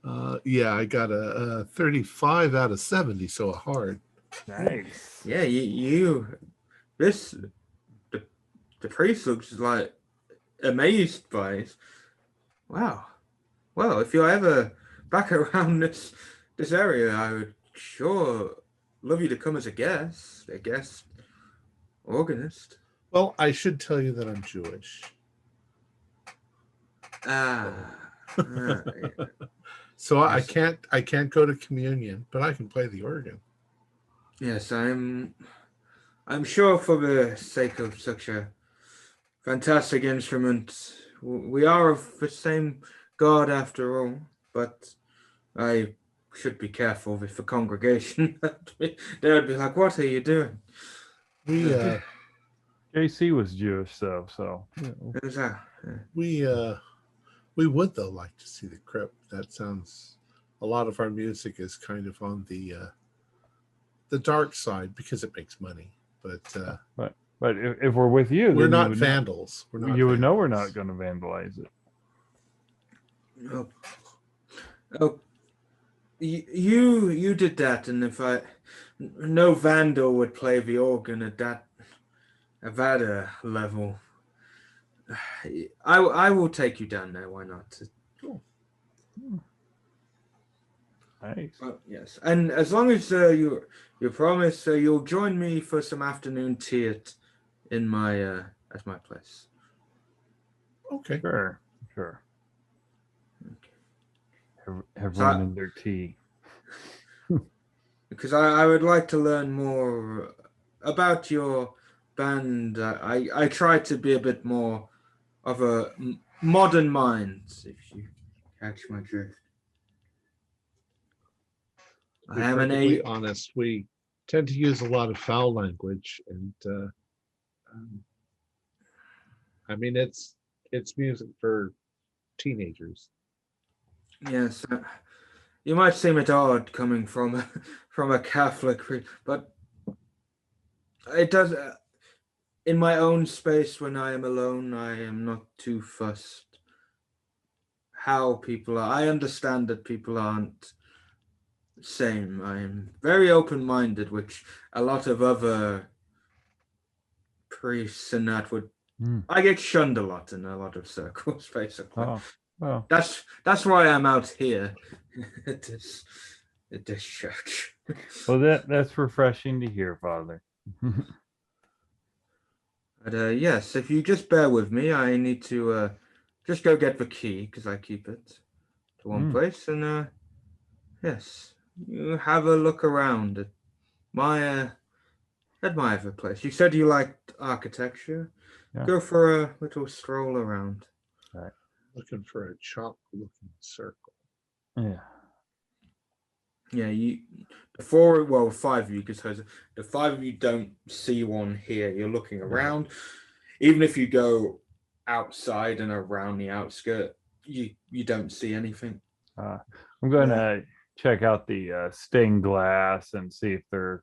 I got a 35 out of 70, so a hard. Nice. Yeah, the priest looks like amazed by it. Wow. Well, if you're ever back around this area, I would sure love you to come as a guest organist. Well, I should tell you that I'm Jewish. So I can't go to communion, but I can play the organ. Yes, I'm sure for the sake of such a fantastic instrument, we are of the same God after all, but I should be careful with the congregation. They would be like, what are you doing? JC was Jewish, so we would though like to see the crypt. That sounds. A lot of our music is kind of on the dark side because it makes money. But if we're with you, we're then not vandals. You would know we're not going to vandalize it. You did that, and if no vandal would play the organ at that level. I will take you down there. Why not? Cool. Nice. Yes, and as long as you promise you'll join me for some afternoon tea in my at my place. Okay. Sure. Okay. Everyone in their tea. Because I would like to learn more about your band. I try to be a bit more of a modern mind, if you catch my drift. To be I am perfectly honest, we tend to use a lot of foul language, and I mean it's music for teenagers. Yes, you might seem a bit odd coming from a Catholic, but it does. In my own space, when I am alone, I am not too fussed how people are. I understand that people aren't same. I am very open-minded, which a lot of other priests and that would. I get shunned a lot in a lot of circles, basically. Oh, well. That's why I'm out here at this church. Well, that's refreshing to hear, Father. But yes, if you just bear with me, I need to just go get the key because I keep it to one place, and yes, you have a look around at my admire the place. You said you liked architecture. Yeah. Go for a little stroll around. Right. Looking for a chalk-looking circle. Yeah. Yeah, five of you, because the five of you don't see one here. You're looking around. Even if you go outside and around the outskirt, you don't see anything. I'm going to check out the stained glass and see if they're.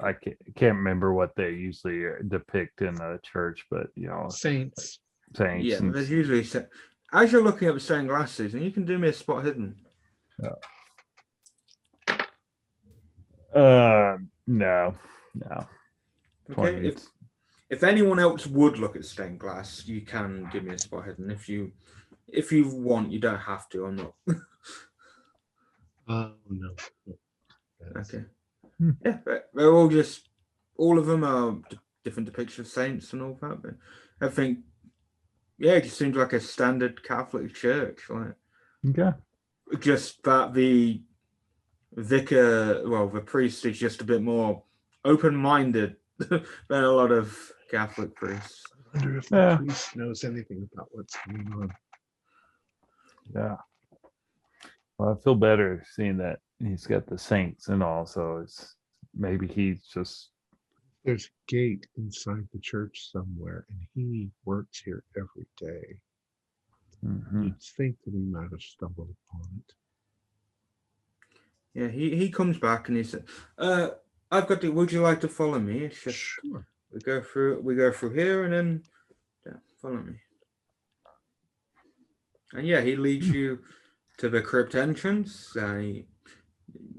I can't remember what they usually depict in the church, but saints. Yeah, there's usually as you're looking at the stained glasses, and you can do me a spot hidden. No. Okay, if anyone else would look at stained glass, you can give me a spot hidden. If you want, you don't have to. I'm not. Oh no. Okay. Yeah, they're all of them are different depictions of saints and all that. But I think, it just seems like a standard Catholic church, like. Okay. Just that the vicar, the priest, is just a bit more open-minded than a lot of Catholic priests. I wonder if the priest knows anything about what's going on. Yeah. Well, I feel better seeing that he's got the saints and all, so maybe he's just. There's a gate inside the church somewhere, and he works here every day. Mm-hmm. You'd think that he might have stumbled upon it. Yeah, he comes back and he said, "I've got to. Would you like to follow me?" It's just, sure. We go through here, and then follow me. And he leads you to the crypt entrance. He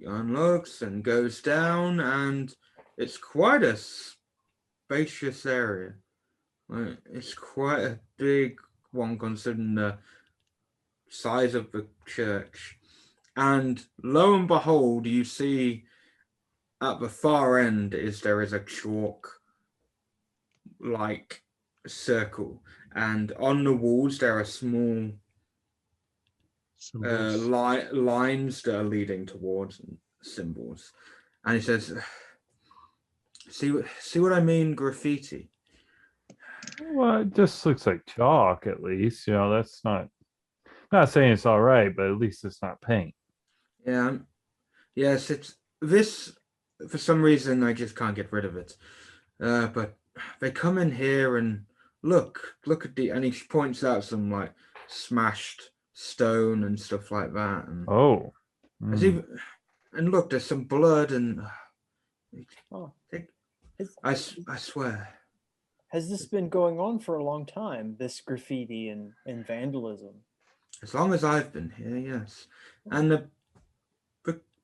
unlocks and goes down, and it's quite a spacious area. It's quite a big one considering the size of the church. And lo and behold, you see at the far end there is a chalk-like circle, and on the walls there are small lines that are leading towards symbols. And he says, see what I mean, graffiti? Well, it just looks like chalk, at least. That's not saying it's all right, but at least it's not paint. Yeah. Yes, it's this. For some reason, I just can't get rid of it. But they come in here and look at and he points out some like smashed stone and stuff like that. And and look, there's some blood and. I swear. Has this been going on for a long time? This graffiti and vandalism. As long as I've been here, yes. And the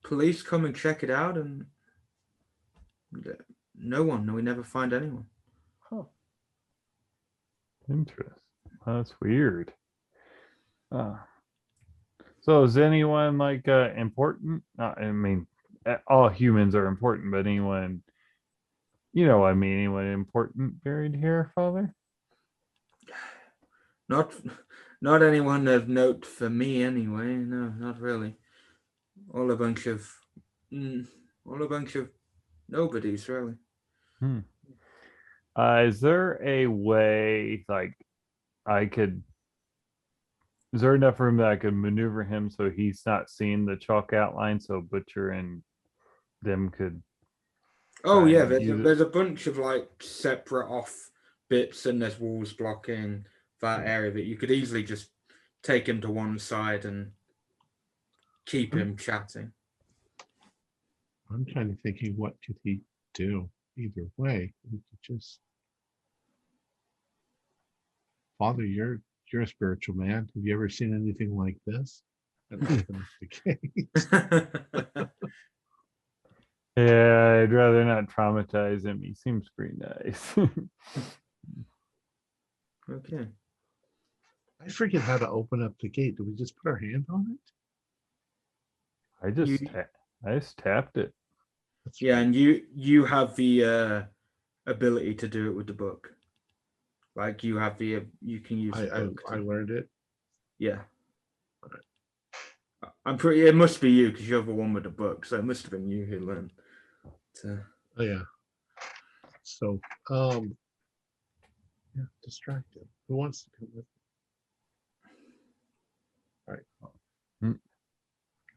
police come and check it out, and no one. We never find anyone. Huh. Interesting. That's weird. So is anyone like important? I mean, all humans are important, but anyone, anyone important buried here, Father? Not anyone of note for me, anyway. No, not really. All a bunch of nobodies, really. Is there a way, like, is there enough room that I could maneuver him so he's not seeing the chalk outline, so Butcher and them could? Oh yeah, use it? there's a bunch of like separate off bits, and there's walls blocking that area that you could easily just take him to one side and keep him chatting. I'm kind of thinking, what could he do? Either way, we could just. Father, you're a spiritual man. Have you ever seen anything like this? That's not the case. Yeah, I'd rather not traumatize him. He seems pretty nice. Okay. I forget how to open up the gate. Do we just put our hand on it? I just tapped it. That's Yeah, right. and you have the ability to do it with the book. Like you have you can use the book. I learned it. Yeah. I'm pretty. It must be you because you're the one with the book, so it must have been you who learned. Oh yeah. So yeah, distracted. Who wants to come with me? All right.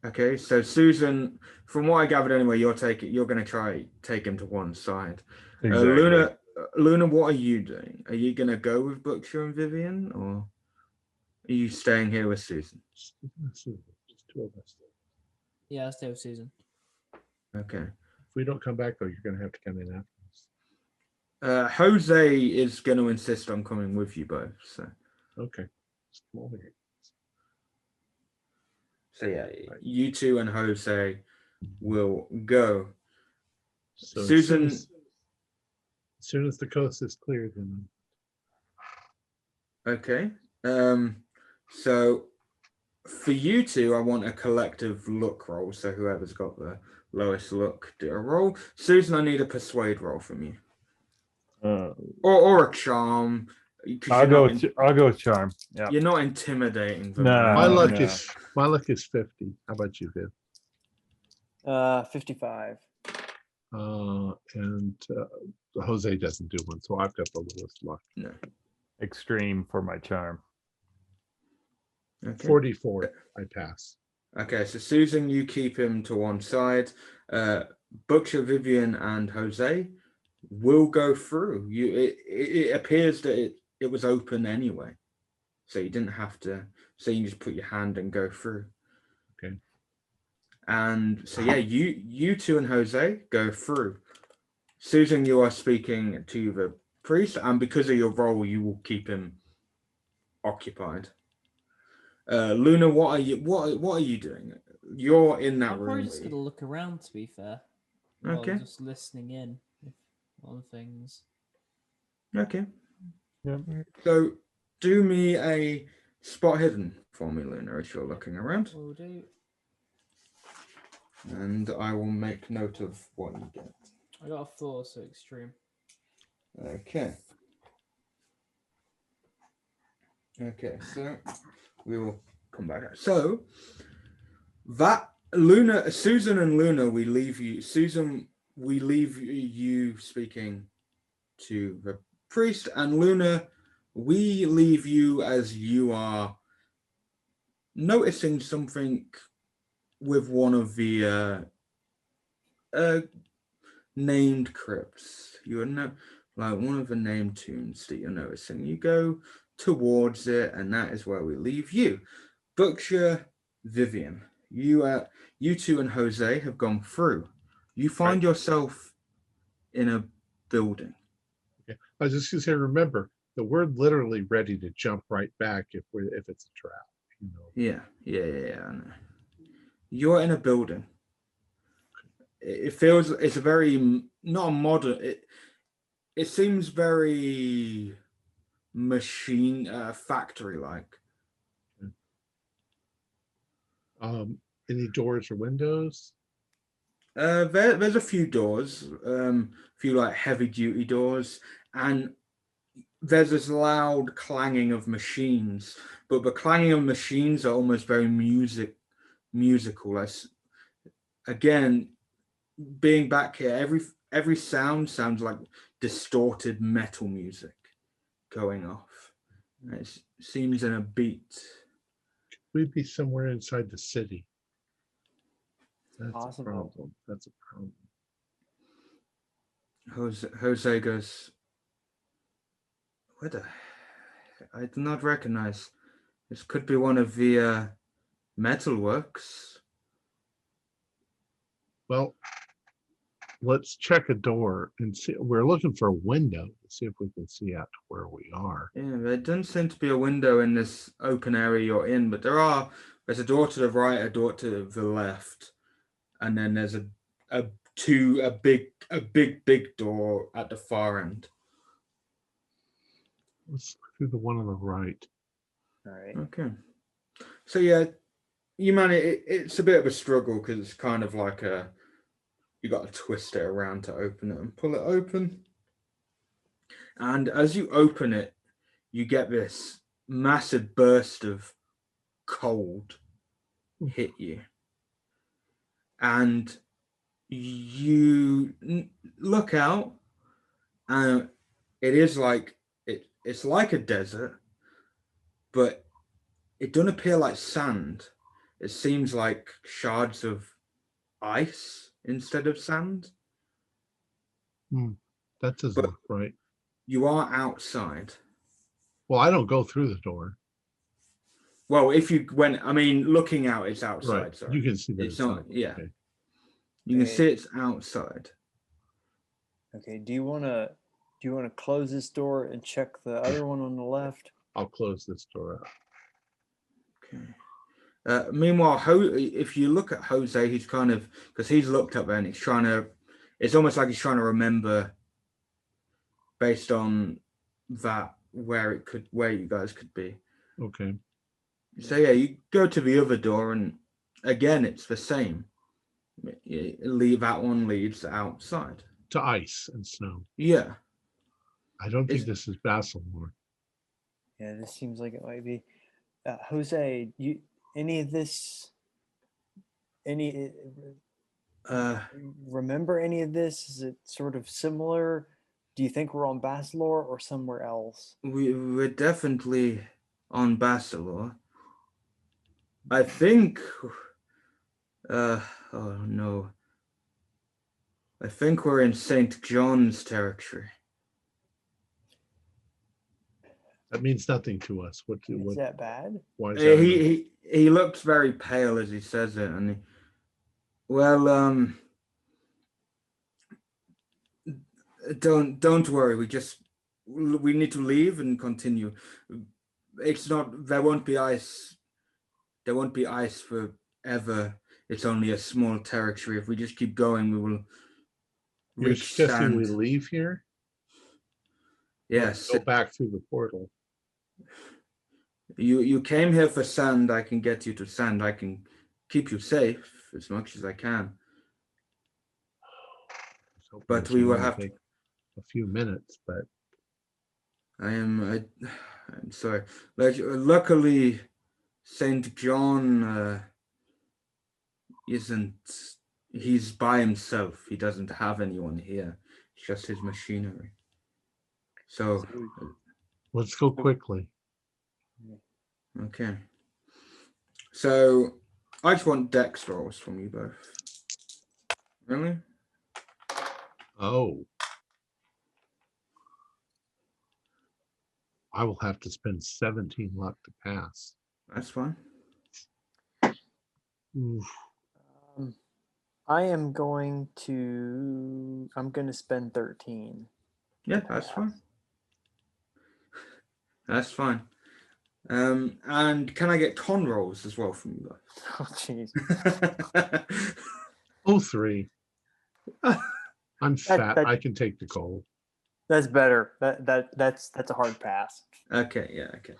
Okay, so Susan, from what I gathered anyway, you're going to try take him to one side. Exactly. Luna, what are you doing? Are you going to go with Butcher and Vivian, or are you staying here with Susan? Just two of us. Yeah, I'll stay with Susan. Okay. If we don't come back though, you're gonna have to come in after us. Jose is going to insist on coming with you both. So Okay. Just come over here. yeah, right. You two and Jose will go. So Susan. as soon as the coast is clear, then. Okay. So for you two, I want a collective look roll. So whoever's got the lowest look, do a roll. Susan, I need a persuade roll from you, or a charm. I'll go with charm. Yeah. You're not intimidating them. No. My luck no. is 50. How about you, Viv? 55. And Jose doesn't do one, so I've got the lowest luck. No. Extreme for my charm. Okay. 44. I pass. Okay, so Susan, you keep him to one side. Butcher, Vivian, and Jose will go through. It appears that it was open anyway, so you didn't have to. So you just put your hand and go through. Okay. And so yeah, you two and Jose go through. Susan, you are speaking to the priest, and because of your role, you will keep him occupied. Luna, what are you doing? You're in that I'm room. probably just gonna look around, to be fair. Okay. While just listening in on things. Okay. Yeah. So do me a spot hidden for me, Luna, as you're looking around. Will do. And I will make note of what you get. I got a 4, so extreme. Okay. Okay, so we will come back. So that Susan and Luna, we leave you. Susan, we leave you speaking to the priest, and Luna, we leave you as you are noticing something with one of the named crypts. You are like one of the named tombs that you're noticing. You go towards it, and that is where we leave you. Butcher, Vivian, you two and Jose have gone through. You find yourself in a building. Okay. I was just going to say, remember, the we're literally ready to jump right back if it's a trap. You know. Yeah. I know. You're in a building. It feels it's a very not a modern. It seems very machine factory like. Any doors or windows? There's a few doors, few like heavy duty doors, and there's this loud clanging of machines. But the clanging of machines are almost very musical. Again, being back here, every sound sounds like distorted metal music going off. It seems in a beat. We'd be somewhere inside the city. That's Possible. a problem. That's a problem. Jose goes, where the? I do not recognize. This could be one of the metalworks. Well, let's check a door and see. We're looking for a window to see if we can see out to where we are. Yeah, there doesn't seem to be a window in this open area you're in, but there's a door to the right, a door to the left, and then there's a big door at the far end. Let's look through the one on the right. All right. Okay. So yeah, it's a bit of a struggle because it's kind of like you got to twist it around to open it and pull it open. And as you open it, you get this massive burst of cold hit you. And you look out, and it is like it's like a desert, but it doesn't appear like sand. It seems like shards of ice instead of sand. That doesn't look right. You are outside. Well, I don't go through the door. Well, if you went, I mean, looking out, it's outside. Right. Sorry. You can see that It's not. Yeah. Okay. You can see it's outside. Okay. Do you want to close this door and check the other one on the left? I'll close this door out. Okay. Meanwhile, if you look at Jose, he's kind of, because he's looked up there and he's trying to, it's almost like he's trying to remember based on that where you guys could be. Okay. So yeah, you go to the other door and again, it's the same. That one leads outside. To ice and snow. Yeah. I don't think this is Basilmore. Yeah, this seems like it might be. Jose, remember any of this? Is it sort of similar? Do you think we're on Basilor or somewhere else? We're definitely on Basilor. I think oh no. I think we're in St. John's territory. That means nothing to us. What is that bad? Why is that? He looks very pale as he says it, and don't worry. We need to leave and continue. It's not. There won't be ice. There won't be ice forever. It's only a small territory. If we just keep going, we will. You're suggesting we leave here? Yes. Go back through the portal. You came here for sand. I can get you to sand. I can keep you safe as much as I can. But we will have to. A few minutes, but I'm sorry. Luckily, St. John isn't. He's by himself. He doesn't have anyone here. It's just his machinery. So let's go quickly. Okay. So I just want dex rolls from you both. Really? Oh. I will have to spend 17 luck to pass. That's fine. I'm going to spend 13. Yeah, that's fine. That's fine. And can I get con rolls as well from you Oh, jeez. guys? Oh, 3. I'm fat. that- I can take the cold. That's better. That's a hard pass. Okay, yeah, okay.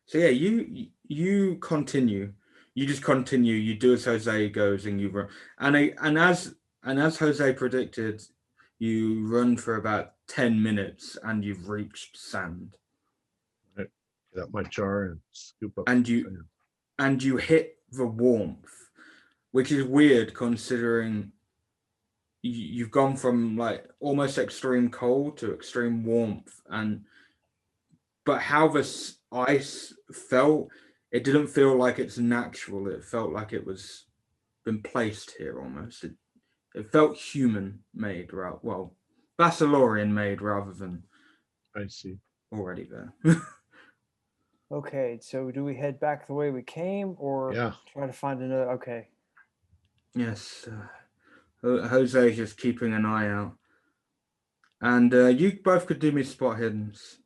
So yeah, you continue. You just continue. You do as Jose goes, and you run. And as Jose predicted, you run for about 10 minutes, and you've reached sand. Right. Get out my jar and scoop up. And some you sand. and you hit the warmth, which is weird considering you've gone from like almost extreme cold to extreme warmth, but how this ice felt, it didn't feel like it's natural. It felt like it was been placed here almost. It felt human made, well, Basilorian made rather than I see. already there. Okay, so do we head back the way we came, or Yeah. try to find another? Okay. Yes, Jose's just keeping an eye out. And you both could do me spot hiddens.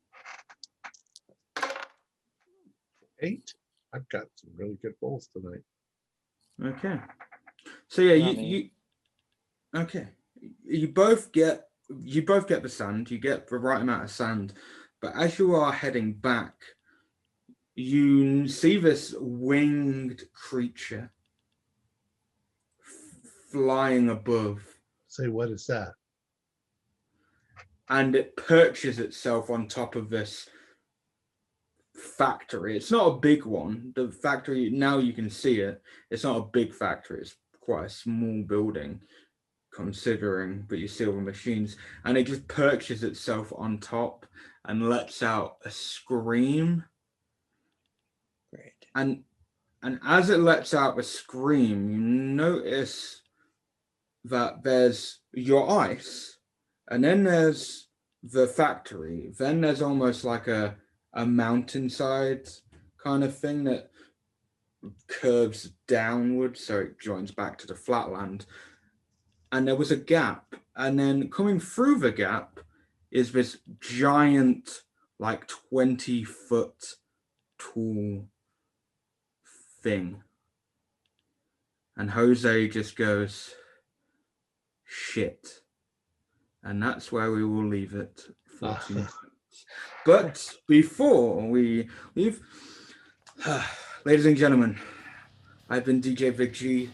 8. I've got some really good rolls tonight. Okay. So yeah, Not me. you both get the sand, you get the right amount of sand, but as you are heading back, you see this winged creature flying above, Say, what is that? and it perches itself on top of this factory. It's not a big one. The factory, now you can see it, it's not a big factory, it's quite a small building considering, but you see all the machines, and it just perches itself on top and lets out a scream. Great. And as it lets out a scream, you notice that there's your ice, and then there's the factory, then there's almost like a mountainside kind of thing that curves downward, so it joins back to the flatland. And there was a gap, and then coming through the gap is this giant, like 20-foot tall thing. And Jose just goes, shit. And that's where we will leave it for tonight. But before we leave, ladies and gentlemen, I've been DJ Vic G,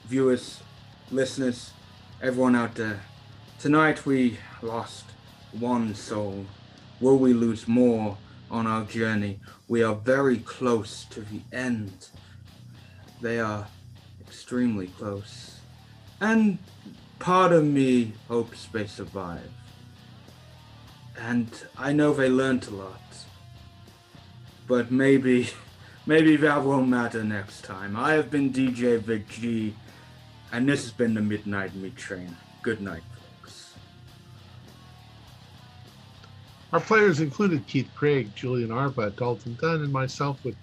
viewers, listeners, everyone out there. Tonight we lost one soul. Will we lose more on our journey? We are very close to the end. They are extremely close. And part of me hopes they survive. And I know they learned a lot. But maybe that won't matter next time. I have been DJ Vic G, and this has been the Midnight Meat Train. Good night, folks. Our players included Keith Craig, Julian Arba, Dalton Dunn, and myself, with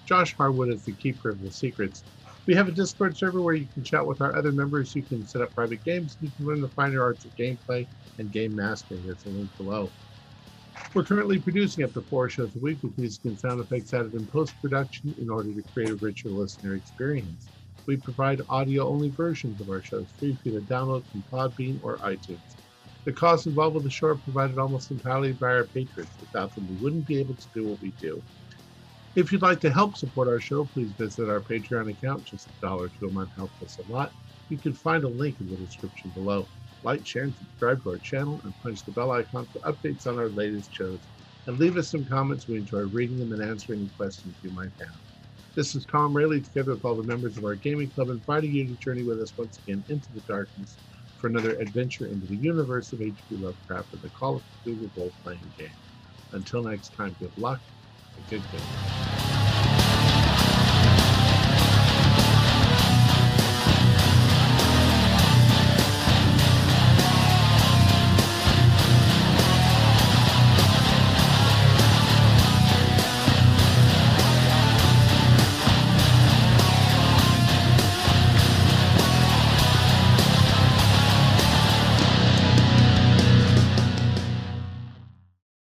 Josh Harwood as the keeper of the secrets. We have a Discord server where you can chat with our other members. You can set up private games. You can learn the finer arts of gameplay and game mastering. There's a link below. We're currently producing up to 4 shows a week with music and sound effects added in post-production in order to create a richer listener experience. We provide audio-only versions of our shows free for you to download from Podbean or iTunes. The costs involved with the show are provided almost entirely by our patrons. Without them, we wouldn't be able to do what we do. If you'd like to help support our show, please visit our Patreon account. Just $1 or $2 a month helps us a lot. You can find a link in the description below. Like, share, and subscribe to our channel, and punch the bell icon for updates on our latest shows. And leave us some comments. We enjoy reading them and answering any questions you might have. This is Tom Rayleigh, together with all the members of our gaming club, inviting you to journey with us once again into the darkness for another adventure into the universe of H.P. Lovecraft and the Call of Cthulhu role-playing game. Until next time, good luck and good game.